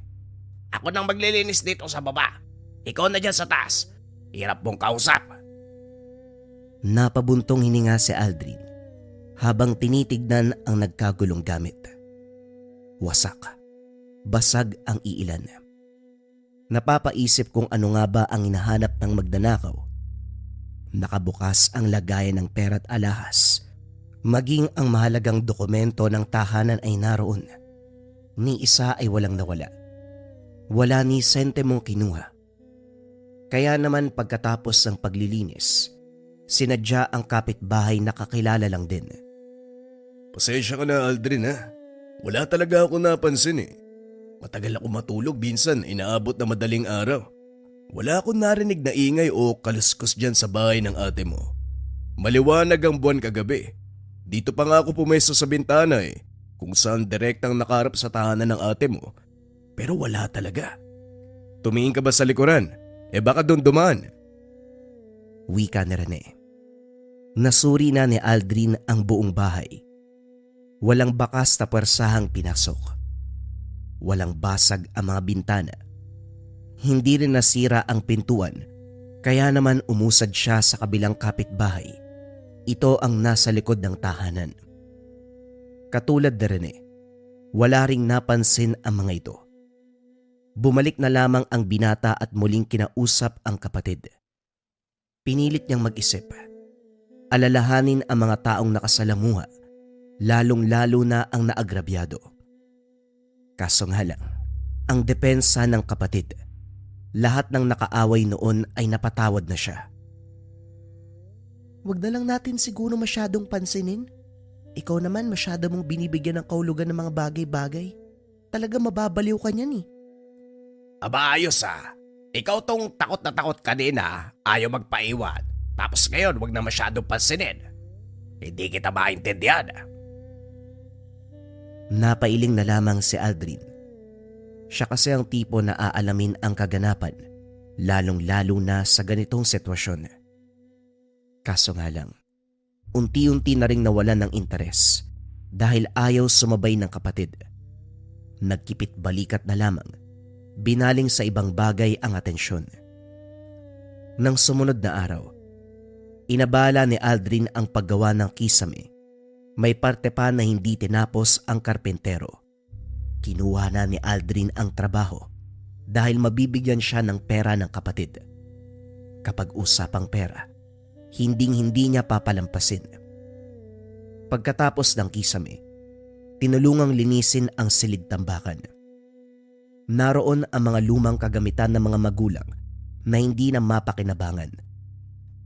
Ako nang maglilinis dito sa baba. Ikaw na dyan sa taas. Hirap mong kausap. Napabuntong hininga si Aldrin habang tinitignan ang nagkagulong gamit. Wasak. Basag ang iilan. Napapaisip kung ano nga ba ang hinahanap ng magdanakaw. Nakabukas ang lagayan ng pera't alahas. Maging ang mahalagang dokumento ng tahanan ay naroon. Ni isa ay walang nawala. Wala ni sentemong kinuha. Kaya naman pagkatapos ng paglilinis, sinadya ang kapitbahay na kakilala lang din. Pasensya ka na, Aldrin ha. Wala talaga ako napansin eh. Matagal ako matulog, minsan inaabot na madaling araw. Wala akong narinig na ingay o kaluskos dyan sa bahay ng ate mo. Maliwanag ang buwan kagabi. Dito pa nga ako pumesto sa bintana eh, kung saan direktang nakaharap sa tahanan ng ate mo. Pero wala talaga. Tumingin ka ba sa likuran? Baka doon dumaan. Wika ni Rene. Nasuri na ni Aldrin ang buong bahay. Walang bakas na pwersahang pinasok. Walang basag ang mga bintana. Hindi rin nasira ang pintuan, kaya naman umusad siya sa kabilang kapitbahay. Ito ang nasa likod ng tahanan. Katulad ni Rene, wala ring napansin ang mga ito. Bumalik na lamang ang binata at muling kinausap ang kapatid. Pinilit niyang mag-isip. Alalahanin ang mga taong nakasalamuha, lalong-lalo na ang naagrabyado. Kaso nga lang, ang depensa ng kapatid, lahat ng nakaaway noon ay napatawad na siya. Huwag na lang natin siguro masyadong pansinin. Ikaw naman masyado mong binibigyan ng kahulugan ng mga bagay-bagay. Talaga mababaliw ka niyan eh. Aba ayos ah. Ikaw tong takot na takot kanina, ayaw magpaiwan. Tapos ngayon wag na masyadong pansinin. Hindi kita maintindihan. Napailing na lamang si Aldrin. Siya kasi ang tipo na aalamin ang kaganapan, lalong-lalo na sa ganitong sitwasyon. Kaso nga lang, unti-unti na ring nawalan ng interes dahil ayaw sumabay ng kapatid. Nagkipit balikat na lamang, binaling sa ibang bagay ang atensyon. Nang sumunod na araw, inabala ni Aldrin ang paggawa ng kisame. May parte pa na hindi tinapos ang karpentero. Kinuha na ni Aldrin ang trabaho dahil mabibigyan siya ng pera ng kapatid. Kapag usapang pera, hinding-hindi niya papalampasin. Pagkatapos ng kisame, tinulungang linisin ang silid-tambakan. Naroon ang mga lumang kagamitan ng mga magulang na hindi na mapakinabangan,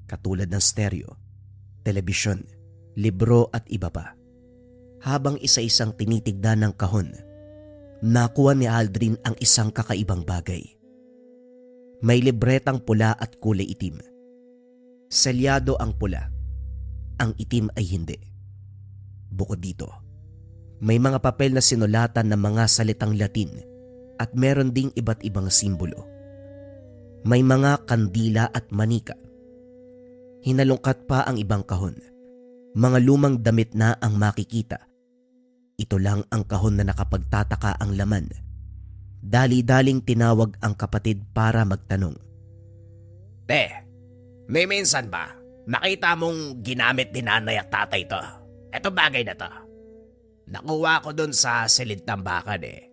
katulad ng stereo, telebisyon, libro at iba pa. Habang isa-isang tinitignan ng kahon, nakuha ni Aldrin ang isang kakaibang bagay. May libretang pula at kulay itim. Selyado ang pula, ang itim ay hindi. Bukod dito, may mga papel na sinulatan ng mga salitang Latin at meron ding iba't ibang simbolo. May mga kandila at manika. Hinalungkat pa ang ibang kahon. Mga lumang damit na ang makikita. Ito lang ang kahon na nakapagtataka ang laman. Dali-daling tinawag ang kapatid para magtanong. Te, may minsan ba nakita mong ginamit ni nanay at tatay to? Eto bagay na to. Nakuha ko dun sa silid tambakan eh.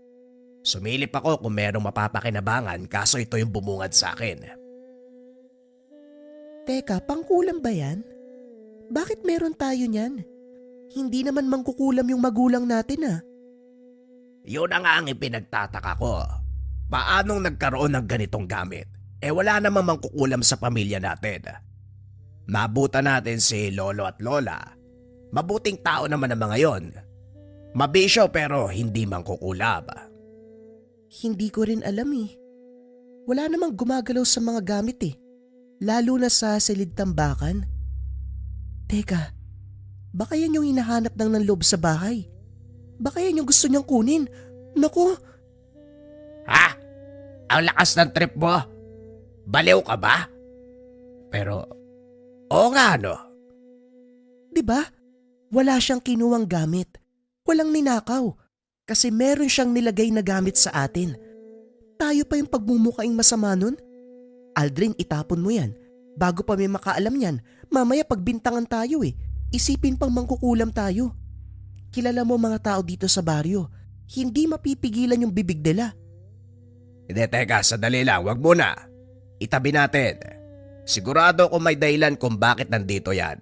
Sumilip ako kung merong mapapakinabangan kaso ito yung bumungad sa akin. Teka, pangkulam ba yan? Bakit meron tayo niyan? Hindi naman mangkukulam yung magulang natin ah. Yun na nga ang ipinagtataka ko. Paanong nagkaroon ng ganitong gamit? Wala namang mangkukulam sa pamilya natin. Nabutan natin si lolo at lola. Mabuting tao naman ang mga yon. Mabisyo pero hindi mangkukulam. Hindi ko rin alam eh. Wala namang gumagalaw sa mga gamit eh. Lalo na sa silid tambakan. Teka, baka yan yung hinahanap ng loob sa bahay. Baka yan yung gusto niyang kunin. Naku, Ha? Ang lakas ng trip mo? Baliw ka ba? Pero, oo nga no. di ba? Wala siyang kinuwang gamit. Walang ninakaw. Kasi meron siyang nilagay na gamit sa atin. Tayo pa yung pagmumukaing masama nun? Aldrin, itapon mo yan. Bago pa may makaalam yan, mamaya pagbintangan tayo eh. Isipin pang mangkukulam tayo. Kilala mo mga tao dito sa baryo. Hindi mapipigilan yung bibig nila. Hindi, teka, sadali lang, wag muna. Itabi natin. Sigurado ko may dahilan kung bakit nandito yan.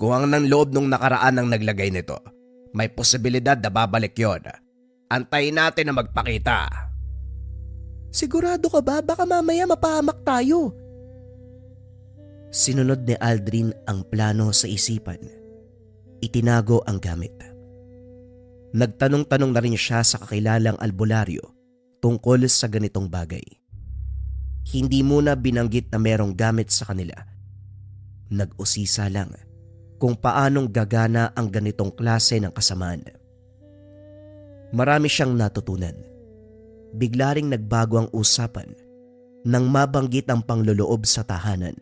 Kung ang nang loob nung nakaraan ang naglagay nito, may posibilidad na babalik yon. Antayin natin na magpakita. Sigurado ka ba? Baka mamaya mapahamak tayo. Sinunod ni Aldrin ang plano sa isipan. Itinago ang gamit. Nagtanong-tanong na rin siya sa kakilalang albularyo tungkol sa ganitong bagay. Hindi muna binanggit na merong gamit sa kanila. Nag-usisa lang kung paanong gagana ang ganitong klase ng kasamaan. Marami siyang natutunan. Bigla ring nagbago ang usapan nang mabanggit ang pangloloob sa tahanan.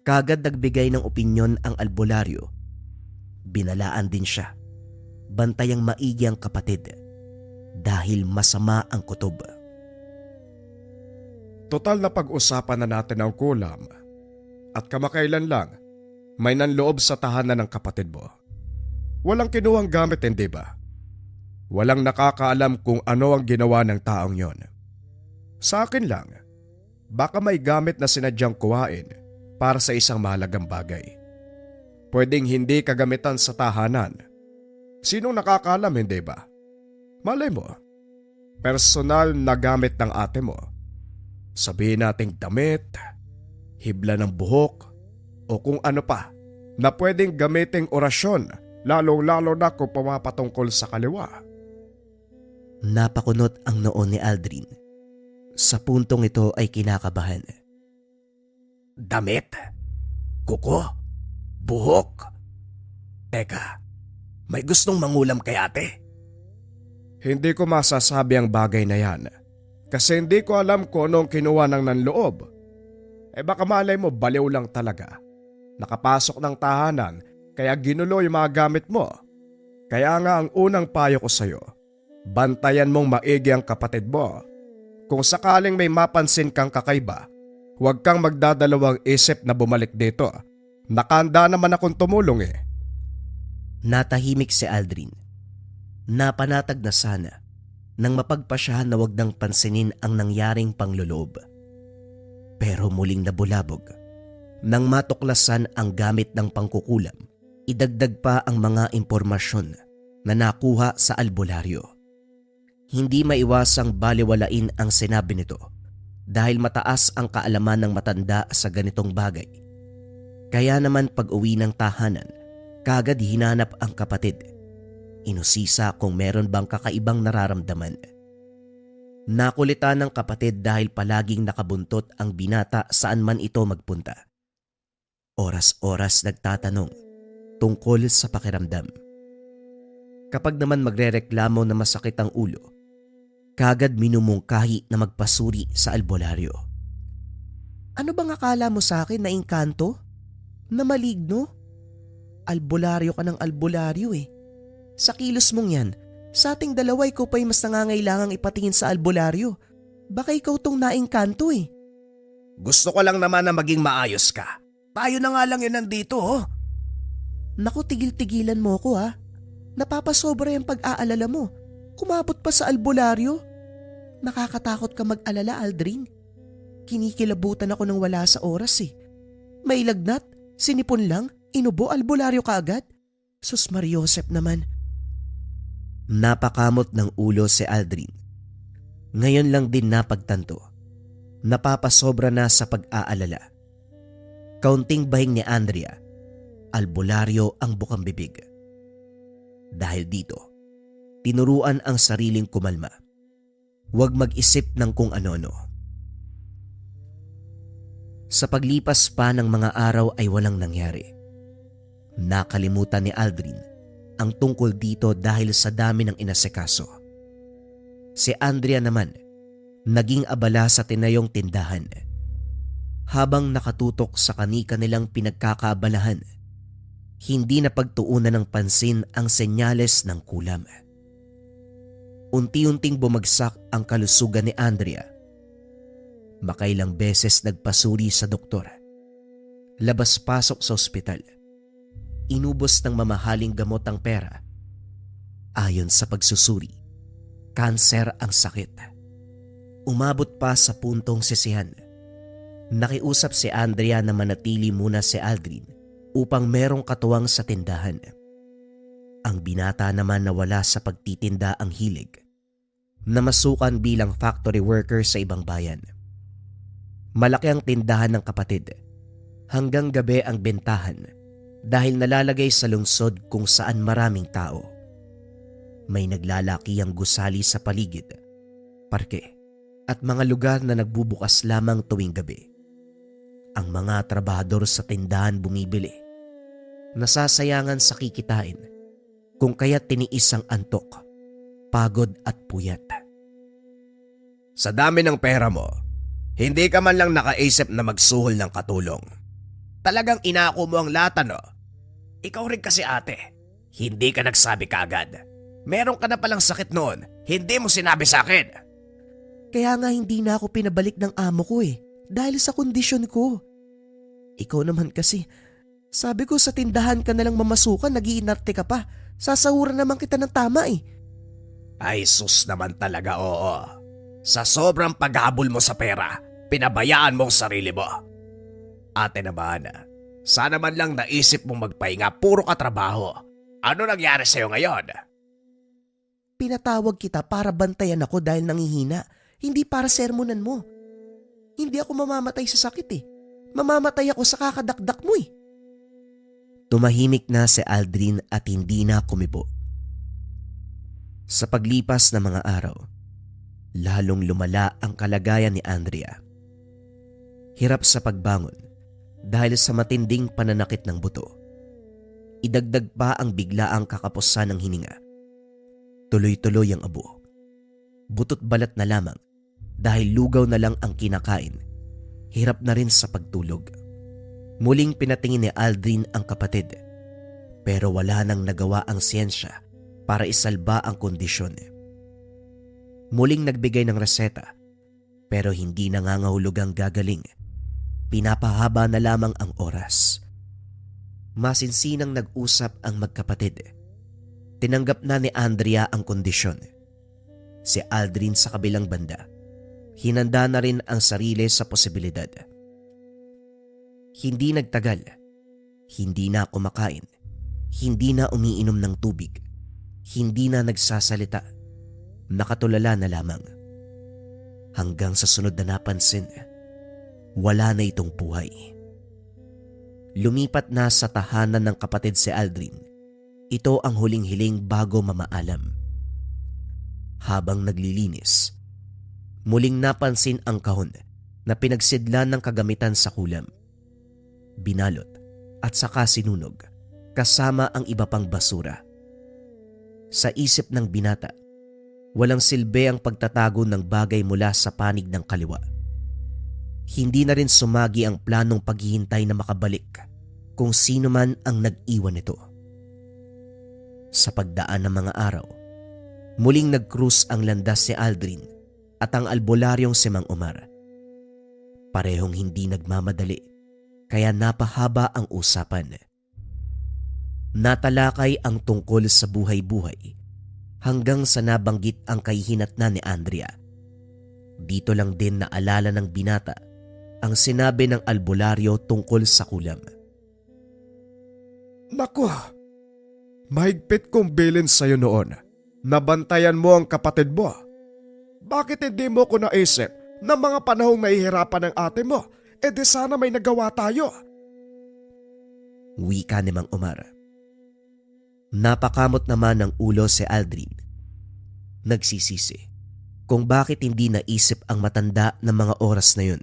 Kagad nagbigay ng opinyon ang albularyo. Binalaan din siya. Bantayang maigi ang kapatid dahil masama ang kutob. Total na pag-usapan na natin ang kulam at kamakailan lang may nanloob sa tahanan ng kapatid mo. Walang kinuhang gamit, hindi ba? Walang nakakaalam kung ano ang ginawa ng taong yon. Sa akin lang, baka may gamit na sinadyang kuhain para sa isang mahalagang bagay. Pwedeng hindi kagamitan sa tahanan. Sinong nakakaalam, hindi ba? Malay mo, personal na gamit ng ate mo. Sabihin nating damit, hibla ng buhok, o kung ano pa na pwedeng gamiting orasyon, lalong-lalo na kung pumapatungkol sa kaliwa. Napakunot ang noon ni Aldrin. Sa puntong ito ay kinakabahan. Damit? Kuko? Buhok? Teka, may gustong mangulam kay ate? Hindi ko masasabi ang bagay na yan kasi hindi ko alam kung anong kinuha ng nanloob. Baka malay mo baliw lang talaga. Nakapasok ng tahanan kaya ginulo yung mga gamit mo. Kaya nga ang unang payo ko sa'yo, bantayan mong maigi ang kapatid mo. Kung sakaling may mapansin kang kakaiba, huwag kang magdadalawang isip na bumalik dito. Nakahanda naman akong tumulong eh. Natahimik si Aldrin. Napanatag na sana nang mapagpasyahan na huwag nang pansinin ang nangyaring pangluloob. Pero muling nabulabog. Nang matuklasan ang gamit ng pangkukulam, idagdag pa ang mga impormasyon na nakuha sa albularyo. Hindi maiwasang baliwalain ang sinabi nito dahil mataas ang kaalaman ng matanda sa ganitong bagay. Kaya naman pag-uwi ng tahanan, kagad hinanap ang kapatid. Inusisa kung meron bang kakaibang nararamdaman. Nakulitan ng kapatid dahil palaging nakabuntot ang binata saan man ito magpunta. Oras-oras nagtatanong tungkol sa pakiramdam. Kapag naman magrereklamo na masakit ang ulo, kagad minumungkahi na magpasuri sa albularyo. Ano bang akala mo sa akin na engkanto? Na maligno? Albularyo ka ng albularyo eh. Sa kilos mong yan, sa ating dalawa ikaw pa'y mas nangangailangang ipatingin sa albularyo. Baka ikaw tong naengkanto eh. Gusto ko lang naman na maging maayos ka. Tayo na nga lang yun nandito oh. Naku, tigil-tigilan mo ko ha. Napapasobra yung pag-aalala mo. Umabot pa sa albularyo. Nakakatakot ka mag-alala, Aldrin. Kinikilabutan ako ng wala sa oras eh. May lagnat, sinipon lang, inubo, albularyo kaagad. Sus Mariosep naman. Napakamot ng ulo si Aldrin. Ngayon lang din napagtanto. Napapasobra na sa pag-aalala. Kaunting bahing ni Andrea, albularyo ang bukang bibig. Dahil dito, tinuruan ang sariling kumalma. Huwag mag-isip ng kung ano-ano. Sa paglipas pa ng mga araw ay walang nangyari. Nakalimutan ni Aldrin ang tungkol dito dahil sa dami ng inasikaso. Si Andrea naman, naging abala sa tinayong tindahan. Habang nakatutok sa kani-kanilang pinagkakaabalahan, hindi na pagtuunan ng pansin ang senyales ng kulam. Unti-unting bumagsak ang kalusugan ni Andrea. Makailang beses nagpasuri sa doktor. Labas-pasok sa ospital. Inubos ng mamahaling gamot ang pera. Ayon sa pagsusuri, kanser ang sakit. Umabot pa sa puntong sisihan. Nakiusap si Andrea na manatili muna si Aldrin upang merong katuwang sa tindahan. Ang binata naman nawala sa pagtitinda ang hilig. Namasukan bilang factory worker sa ibang bayan. Malaki ang tindahan ng kapatid. Hanggang gabi ang bentahan dahil nalalagay sa lungsod kung saan maraming tao. May naglalaki ang gusali sa paligid, parke, at mga lugar na nagbubukas lamang tuwing gabi. Ang mga trabahador sa tindahan bumibili. Nasasayangan sa kikitain, kung kaya't tiniis ang antok, pagod at puyat. Sa dami ng pera mo, hindi ka man lang nakaisip na magsuhol ng katulong. Talagang inako mo ang lahat, no? Ikaw rin kasi ate, hindi ka nagsabi kaagad. Meron ka na palang sakit noon, hindi mo sinabi sa akin. Kaya nga hindi na ako pinabalik ng amo ko dahil sa kondisyon ko. Ikaw naman kasi, sabi ko sa tindahan ka nalang mamasukan, nag-iinarte ka pa. Sasahuran naman kita ng tama Ay sus naman talaga, oo. Sa sobrang paghabol mo sa pera, pinabayaan mo ang sarili mo. Ate naman, sana man lang naisip mong magpahinga, puro ka trabaho. Ano nangyari sa'yo ngayon? Pinatawag kita para bantayan ako dahil nangihina, hindi para sermonan mo. Hindi ako mamamatay sa sakit Mamamatay ako sa kakadakdak mo Tumahimik na si Aldrin at hindi na kumibo. Sa paglipas ng mga araw, lalong lumala ang kalagayan ni Andrea. Hirap sa pagbangon dahil sa matinding pananakit ng buto. Idagdag pa ang biglaang kakapusan ng hininga. Tuloy-tuloy ang abo. Butot balat na lamang dahil lugaw na lang ang kinakain. Hirap na rin sa pagtulog. Muling pinatingin ni Aldrin ang kapatid, pero wala nang nagawa ang siyensya para isalba ang kondisyon. Muling nagbigay ng reseta, pero hindi nangangahulugang gagaling. Pinapahaba na lamang ang oras. Masinsinang nag-usap ang magkapatid. Tinanggap na ni Andrea ang kondisyon. Si Aldrin sa kabilang banda, hinanda na rin ang sarili sa posibilidad. Hindi nagtagal. Hindi na kumakain. Hindi na umiinom ng tubig. Hindi na nagsasalita. Nakatulala na lamang. Hanggang sa sunod na napansin, wala na itong buhay. Lumipat na sa tahanan ng kapatid si Aldrin. Ito ang huling hiling bago mamaalam. Habang naglilinis, muling napansin ang kahon na pinagsidlan ng kagamitan sa kulam. Binalot at saka sinunog kasama ang iba pang basura. Sa isip ng binata, walang silbi ang pagtatago ng bagay mula sa panig ng kaliwa. Hindi na rin sumagi ang planong paghihintay na makabalik kung sino man ang nag-iwan nito. Sa pagdaan ng mga araw, muling nag-cruise ang landas si Aldrin at ang albularyong si Mang Omar. Parehong hindi nagmamadali, kaya napahaba ang usapan. Natalakay ang tungkol sa buhay-buhay hanggang sa nabanggit ang kahihinatnan ni Andrea. Dito lang din naalala ng binata ang sinabi ng albularyo tungkol sa kulam. Naku, mahigpit kong bilin sa'yo noon. Nabantayan mo ang kapatid mo. Bakit hindi mo ko naisip na mga panahong nahihirapan ng ate mo, di sana may nagawa tayo? Wika ni Mang Omar. Napakamot naman ng ulo si Aldrin. Nagsisisi kung bakit hindi naisip ang matanda ng mga oras na yun.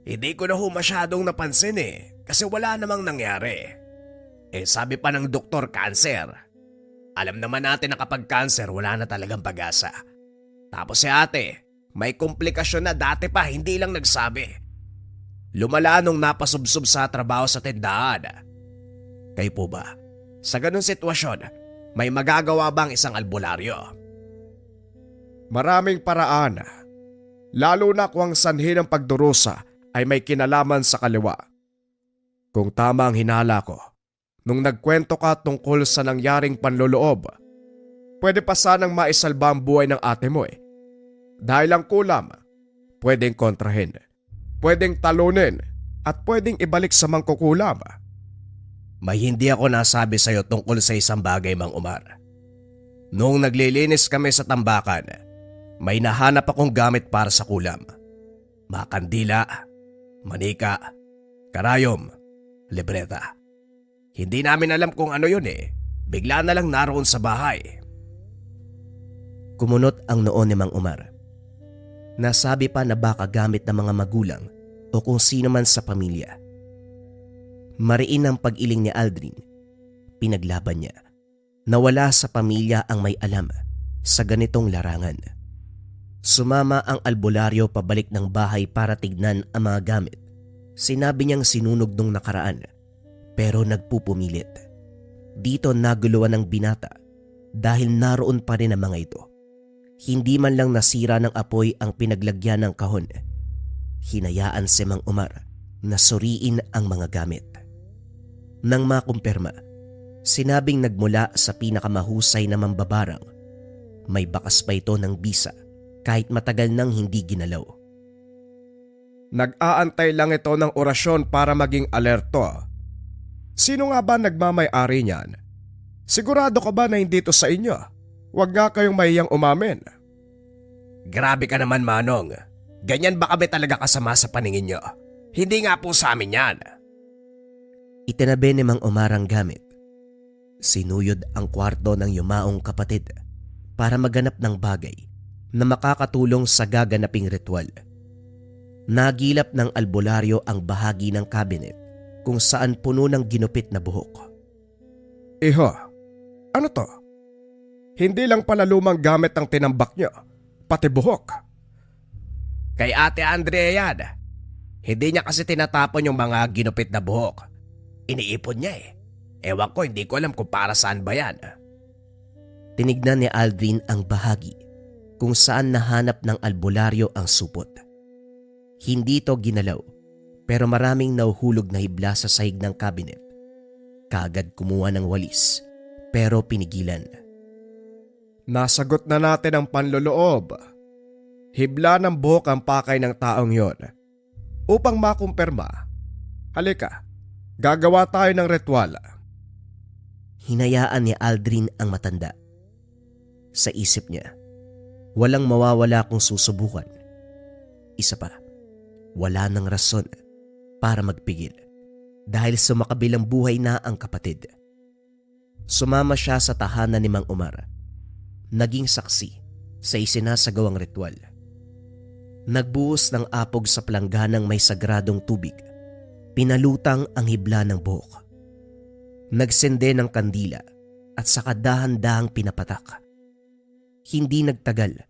Hindi ko na masyadong napansin kasi wala namang nangyari. Sabi pa ng doktor, cancer. Alam naman natin na kapag cancer wala na talagang pag-asa. Tapos si ate, may komplikasyon na dati pa hindi lang nagsabi. Lumala nung napasubsob sa trabaho sa tindahan. Kayo po ba? Sa ganung sitwasyon, may magagawa bang isang albularyo? Maraming paraan, lalo na kung ang sanhi ng pagdurusa ay may kinalaman sa kaliwa. Kung tama ang hinala ko, nung nagkwento ka tungkol sa nangyaring panloloob, pwede pa sanang maisalba ang buhay ng ate mo Dahil ang kulam, pwedeng kontrahin, pwedeng talunin, at pwedeng ibalik sa mangkukulam. May hindi ako nasabi sa'yo tungkol sa isang bagay, Mang Omar. Noong naglilinis kami sa tambakan, may nahanap akong gamit para sa kulam. Mga kandila, manika, karayom, libreta. Hindi namin alam kung ano yun Bigla na lang naroon sa bahay. Kumunot ang noo ni Mang Omar. Nasabi pa na baka gamit ng mga magulang o kung sino man sa pamilya. Mariin ang pag-iling ni Aldrin. Pinaglaban niya. Nawala sa pamilya ang may alam sa ganitong larangan. Sumama ang albularyo pabalik ng bahay para tignan ang mga gamit. Sinabi niyang sinunog nung nakaraan, pero nagpupumilit. Dito naguluhan ng binata dahil naroon pa rin ang mga ito. Hindi man lang nasira ng apoy ang pinaglagyan ng kahon. Hinayaan si Mang Omar na suriin ang mga gamit. Nang makumpirma, sinabing nagmula sa pinakamahusay na mambabarang. May bakas pa ito ng bisa kahit matagal nang hindi ginalaw. Nag-aantay lang ito ng orasyon para maging alerto. Sino nga ba nagmamay-ari niyan? Sigurado ka ba na hindi ito sa inyo? Huwag nga kayong mahiyang umamin. Grabe ka naman, Manong. Ganyan ba kami talaga kasama sa paningin nyo? Hindi nga po sa amin yan. Itinabi ni Mang Omar ang gamit. Sinuyod ang kwarto ng yumaong kapatid para maganap ng bagay na makakatulong sa gaganaping ritual. Nagilap ng albularyo ang bahagi ng cabinet kung saan puno ng ginupit na buhok. Iho, ano to? Hindi lang pala lumang gamit ang tinambak nyo, pati buhok. Kay Ate Andrea yan. Hindi niya kasi tinatapon yung mga ginupit na buhok. Iniipon niya Ewan ko, hindi ko alam kung para saan ba yan. Tinignan ni Aldrin ang bahagi kung saan nahanap ng albularyo ang supot. Hindi ito ginalaw pero maraming nauhulog na hibla sa sahig ng cabinet. Kaagad kumuha ng walis pero pinigilan. Nasagot na natin ang panloloob. Hibla ng buhok ang pakay ng taong yon. Upang makumpirma, halika, gagawa tayo ng ritual. Hinayaan ni Aldrin ang matanda. Sa isip niya, walang mawawala kung susubukan. Isa pa, wala nang rason para magpigil dahil sa makabilang buhay na ang kapatid. Sumama siya sa tahanan ni Mang Omar. Naging saksi sa isinasagawang ritual. Nagbuhos ng apog sa palangganang may sagradong tubig. Pinalutang ang hibla ng buhok. Nagsende ng kandila at saka dahan-dahang pinapatak. Hindi nagtagal,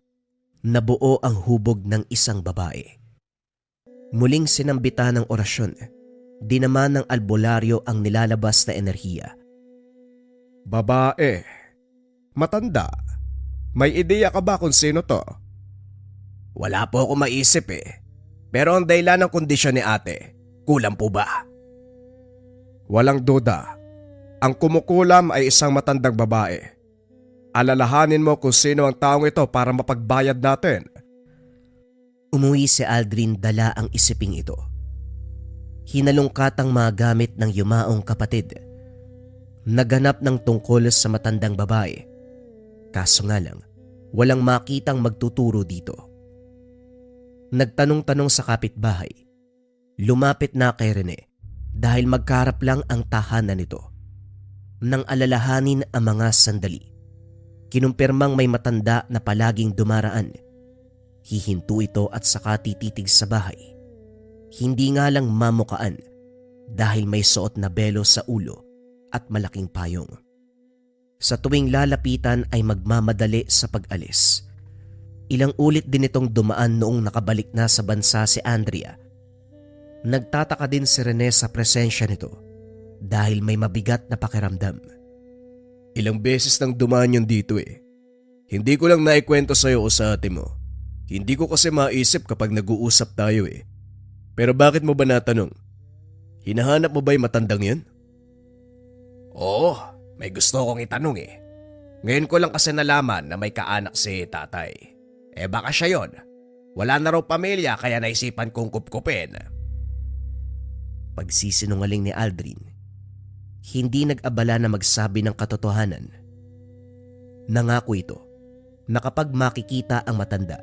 nabuo ang hubog ng isang babae. Muling sinambitan ng orasyon, dinaman ng albularyo ang nilalabas na enerhiya. Babae, matanda, may ideya ka ba kung sino to? Wala po ako maisip Pero ang dahilan ng kondisyon ni ate, kulam po ba? Walang duda. Ang kumukulam ay isang matandang babae. Alalahanin mo kung sino ang taong ito para mapagbayad natin. Umuwi si Aldrin dala ang isiping ito. Hinalungkatang mga gamit ng yumaong kapatid. Naganap ng tungkol sa matandang babae. Kaso nga lang, walang makitang magtuturo dito. Nagtanong-tanong sa kapitbahay. Lumapit na kay Rene dahil magkaharap lang ang tahanan nito. Nang alalahanin ang mga sandali, kinumpirmang may matanda na palaging dumaraan. Hihinto ito at saka tititig sa bahay. Hindi nga lang mamukaan dahil may suot na belo sa ulo at malaking payong. Sa tuwing lalapitan ay magmamadali sa pag-alis. Ilang ulit din itong dumaan noong nakabalik na sa bansa si Andrea. Nagtataka din si Rene sa presensya nito dahil may mabigat na pakiramdam. Ilang beses nang dumaan yun dito eh. Hindi ko lang naikwento sa'yo o sa ate mo. Hindi ko kasi maisip kapag nag-uusap tayo eh. Pero bakit mo ba natanong? Hinahanap mo ba yung matandang yan? Oo, may gusto kong itanong eh. Ngayon ko lang kasi nalaman na may kaanak si tatay. Baka siya yon. Wala na raw pamilya kaya naisipan kong kupkupin. Pagsisinungaling ni Aldrin, hindi nag-abala na magsabi ng katotohanan. Nangako ito na kapag makikita ang matanda,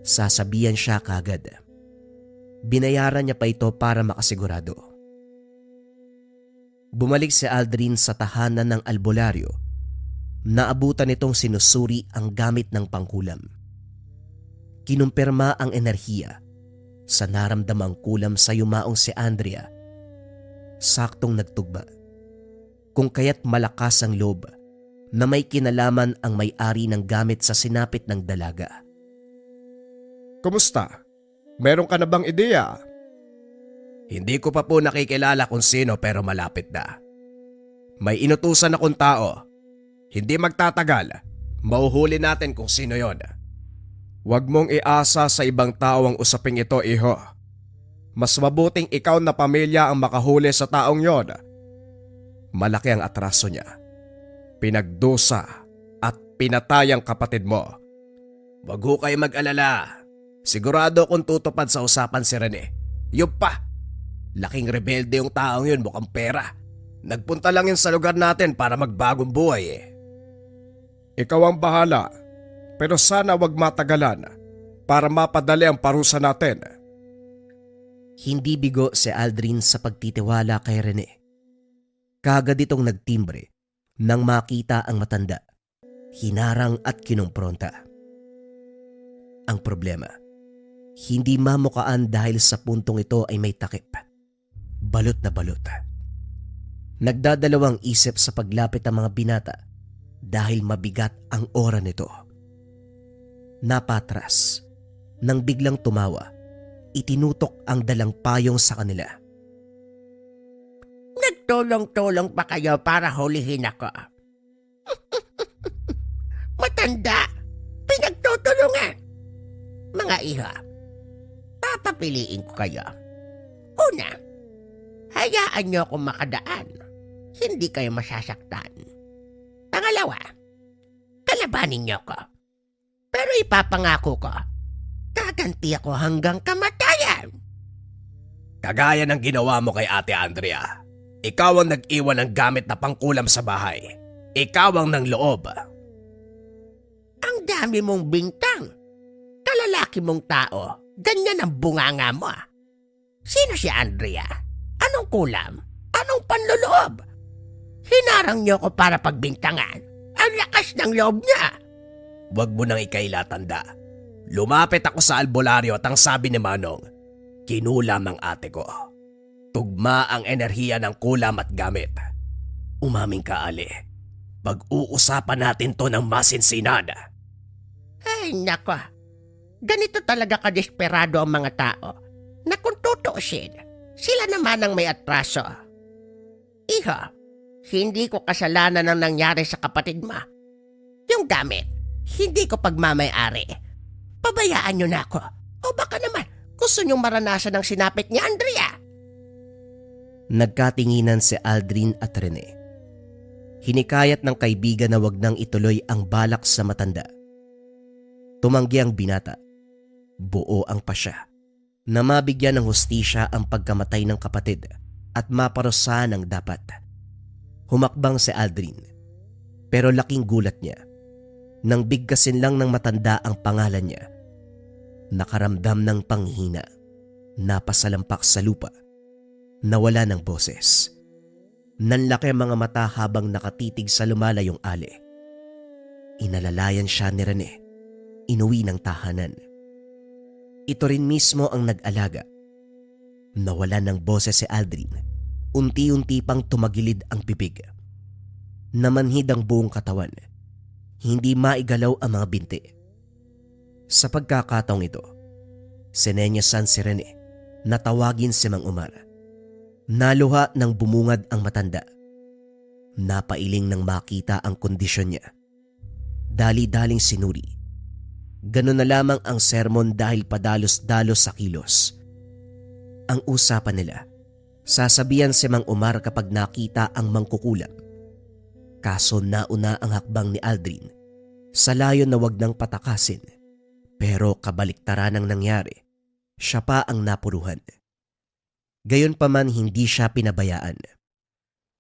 sasabihan siya kagad. Binayaran niya pa ito para makasigurado. Bumalik si Aldrin sa tahanan ng albularyo. Naabutan itong sinusuri ang gamit ng pangkulam. Kinumpirma ang enerhiya sa naramdamang kulam sa yumaong si Andrea. Saktong nagtugma. Kung kaya't malakas ang loob na may kinalaman ang may-ari ng gamit sa sinapit ng dalaga. Kumusta? Meron ka na bang ideya? Hindi ko pa po nakikilala kung sino pero malapit na. May inutusan akong tao. Hindi magtatagal. Mauhuli natin kung sino yon. Huwag mong iasa sa ibang tao ang usaping ito, iho. Mas mabuting ikaw na pamilya ang makahuli sa taong yon. Malaki ang atraso niya. Pinagdusa at pinatay ang kapatid mo. Wag ho kayo mag-alala. Sigurado kung tutupad sa usapan si Rene. Yup pa. Laking rebelde yung taong yun, mukhang pera. Nagpunta lang yun sa lugar natin para magbagong buhay eh. Ikaw ang bahala. Pero sana wag matagalan para mapadali ang parusa natin. Hindi bigo si Aldrin sa pagtitiwala kay Rene. Kagad itong nagtimbre nang makita ang matanda. Hinarang at kinumpronta. Ang problema, hindi mamukaan dahil sa puntong ito ay may takip. Balot na balot. Nagdadalawang isip sa paglapit ng mga binata dahil mabigat ang ora nito. Napatras. Nang biglang tumawa, itinutok ang dalang payong sa kanila. Nagtulong-tulong pa kayo para hulihin ako. Matanda, pinagtutulungan. Mga iha, papapiliin ko kayo. Una, hayaan niyo akong makadaan. Hindi kayo masasaktan. Pangalawa, kalabanin niyo ko. Pero ipapangako ko, gaganti ako hanggang kamatayan. Kagaya ng ginawa mo kay Ate Andrea. Ikaw ang nag-iwan ng gamit na pangkulam sa bahay. Ikaw ang ng loob. Ang dami mong bintang. Kalalaki mong tao, ganyan ang bunganga mo. Sino si Andrea? Anong kulam? Anong panloloob? Hinarang niyo ko para pagbintangan. Ang lakas ng loob niya. Huwag mo nang ikailatanda. Lumapit ako sa albularyo at ang sabi ni Manong, kinulam ang ate ko. Tugma ang enerhiya ng kulam at gamit. Umaming ka, Ali. Pag-uusapan natin to ng masinsinan. Ay, nako. Ganito talaga kadesperado ang mga tao na kung tutuusin, sila naman ang may atraso. Iho, hindi ko kasalanan ang nangyari sa kapatid mo. Yung gamit, hindi ko pagmamay-ari. Pabayaan nyo na ako. O baka naman, gusto nyong maranasan ang sinapit ni Andrea. Nagkatinginan si Aldrin at Rene. Hinikayat ng kaibigan na wag nang ituloy ang balak sa matanda. Tumanggi ang binata. buo ang pasya na mabigyan ng hustisya ang pagkamatay ng kapatid at maparusahan ang dapat. Humakbang si Aldrin, pero laking gulat niya nang bigkasin lang ng matanda ang pangalan niya. Nakaramdam ng panghina, napasalampak sa lupa, nawala ng boses. Nanlaki ang mga mata habang nakatitig sa lumalayong ali. Inalalayan siya ni Rene, inuwi ng tahanan. Ito rin mismo ang nag-alaga. Nawala ng boses si Aldrin, unti-unti pang tumagilid ang bibig. Namanhid ang buong katawan, hindi maigalaw ang mga binti. Sa pagkakataong ito, sinenyasan si Rene na tawagin si Mang Omar. Naluha nang bumungad ang matanda. Napailing nang makita ang kondisyon niya. Dali-daling sinuri. Ganun na lamang ang sermon dahil padalos-dalos sa kilos. Ang usapan nila, sasabihan si Mang Omar kapag nakita ang mangkukulam. Kaso nauna ang hakbang ni Aldrin sa layo na wag nang patakasin. Pero kabaliktaran ang nangyari. Siya pa ang napuruhan. Gayunpaman hindi siya pinabayaan.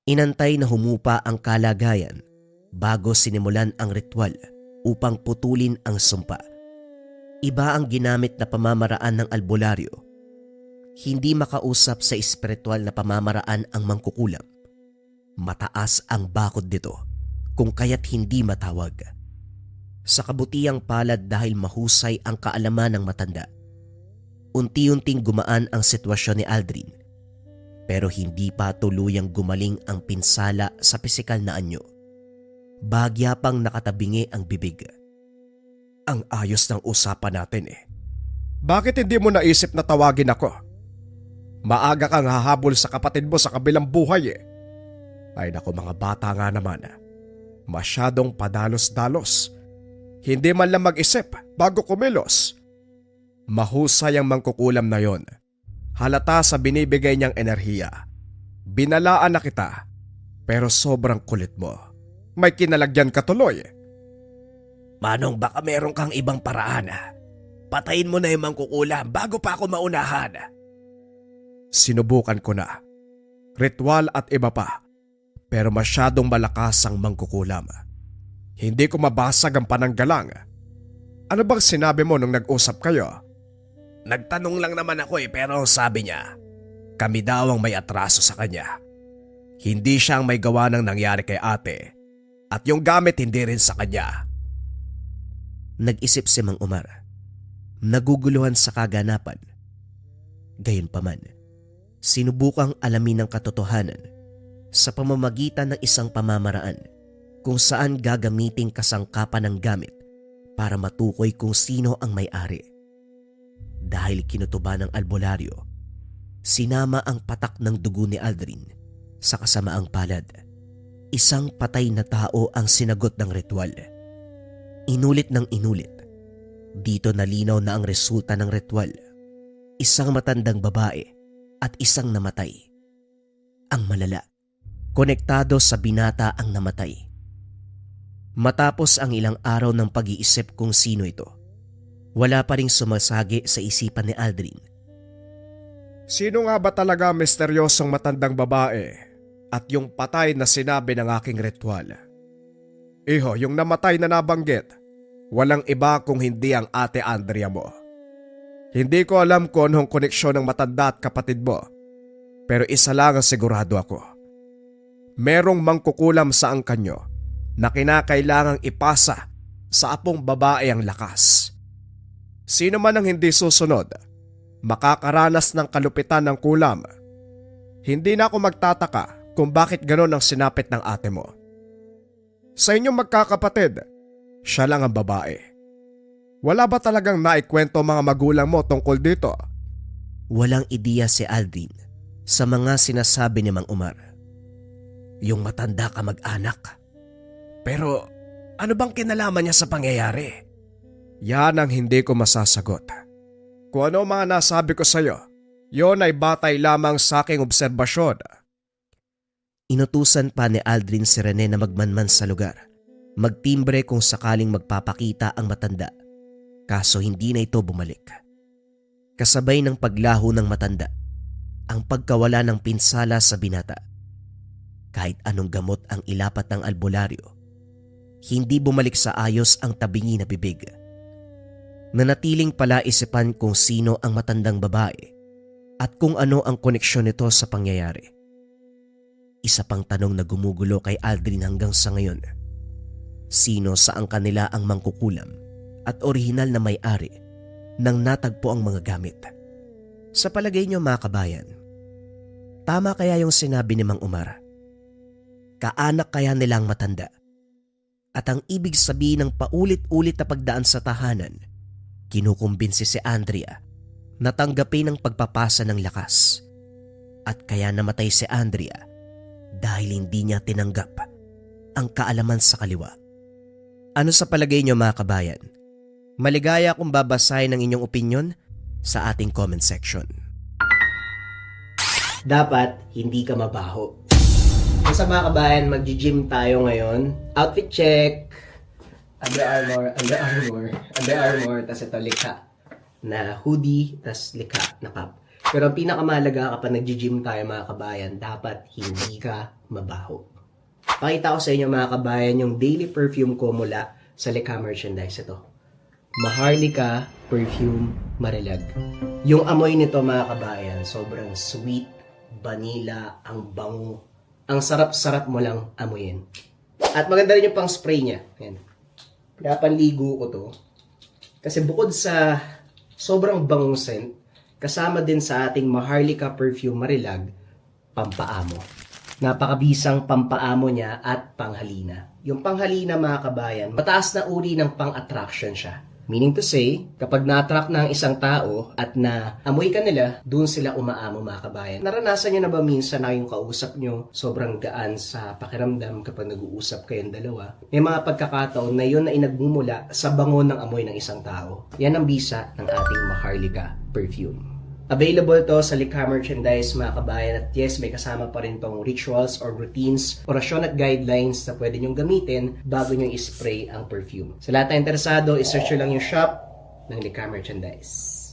Inantay na humupa ang kalagayan bago sinimulan ang ritual upang putulin ang sumpa. Iba ang ginamit na pamamaraan ng albularyo. Hindi makausap sa espiritual na pamamaraan ang mangkukulam. Mataas ang bakod nito kung kaya't hindi matawag. Sa kabutiang palad dahil mahusay ang kaalaman ng matanda. Unti-unting gumaan ang sitwasyon ni Aldrin, pero hindi pa tuluyang gumaling ang pinsala sa pisikal na anyo. Bagya pang nakatabingi ang bibig. Ang ayos ng usapan natin eh. Bakit hindi mo naisip na tawagin ako? Maaga kang hahabol sa kapatid mo sa kabilang buhay eh. Ay naku mga bata nga naman. Masyadong padalos-dalos. Hindi man lang mag-isip bago kumilos. Mahusay ang mangkukulam na yon. Halata sa binibigay niyang enerhiya. Binalaan na kita, pero sobrang kulit mo. May kinalagyan ka tuloy. Manong, baka meron kang ibang paraan. Patayin mo na yung mangkukulam bago pa ako maunahan. Sinubukan ko na. Ritual at iba pa. Pero masyadong malakas ang mangkukulam. Hindi ko mabasag ang pananggalang. Ano bang sinabi mo nung nag-usap kayo? Nagtanong lang naman ako pero sabi niya, kami daw ang may atraso sa kanya. Hindi siya ang may gawa ng nangyari kay ate at yung gamit hindi rin sa kanya. Nag-isip si Mang Omar. Naguguluhan sa kaganapan. Gayunpaman, sinubukang alamin ng katotohanan sa pamamagitan ng isang pamamaraan kung saan gagamiting kasangkapan ng gamit para matukoy kung sino ang may-ari. Dahil kinutuba ng albularyo, sinama ang patak ng dugo ni Aldrin sa kasamaang palad. Isang patay na tao ang sinagot ng ritual. Inulit ng inulit. Dito nalinaw na ang resulta ng ritual. Isang matandang babae at isang namatay. Ang malala, konektado sa binata ang namatay. Matapos ang ilang araw ng pag-iisip kung sino ito, wala pa ring sumasagi sa isipan ni Aldrin. Sino nga ba talaga misteryosong matandang babae at yung patay na sinabi ng aking ritual? Iho, yung namatay na nabanggit, walang iba kung hindi ang ate Andrea mo. Hindi ko alam kung anong koneksyon ng matanda at kapatid mo, pero isa lang ang sigurado ako. Merong mangkukulam sa angkanyo na kinakailangang ipasa sa apong babae ang lakas. Sino man ang hindi susunod, makakaranas ng kalupitan ng kulam. Hindi na ako magtataka kung bakit ganon ang sinapit ng ate mo. Sa inyong magkakapatid, siya lang ang babae. Wala ba talagang naikwento mga magulang mo tungkol dito? Walang ideya si Aldrin sa mga sinasabi ni Mang Omar. Yung matanda ka mag-anak. Pero ano bang kinalaman niya sa pangyayari? Yan ang hindi ko masasagot. Kung ano mga nasabi ko sa'yo, yon ay batay lamang sa aking obserbasyon. Inutusan pa ni Aldrin si Rene na magmanman sa lugar. Magtimbre kung sakaling magpapakita ang matanda. Kaso hindi na ito bumalik. Kasabay ng paglaho ng matanda, ang pagkawala ng pinsala sa binata. Kahit anong gamot ang ilapat ng albularyo, hindi bumalik sa ayos ang tabingi na bibig. Nanatiling palaisipan kung sino ang matandang babae at kung ano ang koneksyon nito sa pangyayari. Isa pang tanong na gumugulo kay Aldrin hanggang sa ngayon. Sino sa ang kanila ang mangkukulam at orihinal na may-ari nang natagpo ang mga gamit? Sa palagay niyo mga kabayan, tama kaya yung sinabi ni Mang Umar? Kaanak kaya nilang matanda? At ang ibig sabihin ng paulit-ulit na pagdaan sa tahanan, kinukumbinsi si Andrea na tanggapin ang pagpapasa ng lakas. At kaya namatay si Andrea dahil hindi niya tinanggap ang kaalaman sa kaliwa. Ano sa palagay niyo mga kabayan? Maligaya kung babasahin ang inyong opinyon sa ating comment section. Dapat hindi ka mabaho. Sa mga kabayan, mag-gym tayo ngayon. Outfit check. Under Armour, tas ito likha na hoodie, tas likha na cap. Pero ang pinakamahalaga kapag nag-gym tayo mga kabayan, dapat hindi ka mabaho. Pakita ko sa inyo mga kabayan yung daily perfume ko mula sa Likha merchandise. Ito, Maharlika Perfume Marilag. Yung amoy nito mga kabayan, sobrang sweet, vanilla, ang bango. Ang sarap-sarap mo lang amuyin. At maganda rin yung pang spray niya. Ayan. Pinapanligo ko to. Kasi bukod sa sobrang bangong scent, kasama din sa ating Maharlika Perfume Marilag, pampaamo. Napakabisang pampaamo niya at panghalina. Yung panghalina mga kabayan, mataas na uri ng pang-attraction siya. Meaning to say, kapag na-attract na ang isang tao at na-amoy ka nila, doon sila umaamo mga kabayan. Naranasan nyo na ba minsan na yung kausap nyo sobrang gaan sa pakiramdam kapag nag-uusap kayong dalawa? May mga pagkakataon na yun ay nagmumula sa bango ng amoy ng isang tao. Yan ang bisa ng ating Maharlika Perfume. Available to sa Likha merchandise mga kabayan, at yes, may kasama pa rin tong rituals or routines, orasyon at guidelines na pwede nyong gamitin bago nyo i-spray ang perfume. Sa lahat na interesado, isearch nyo lang yung shop ng Likha merchandise.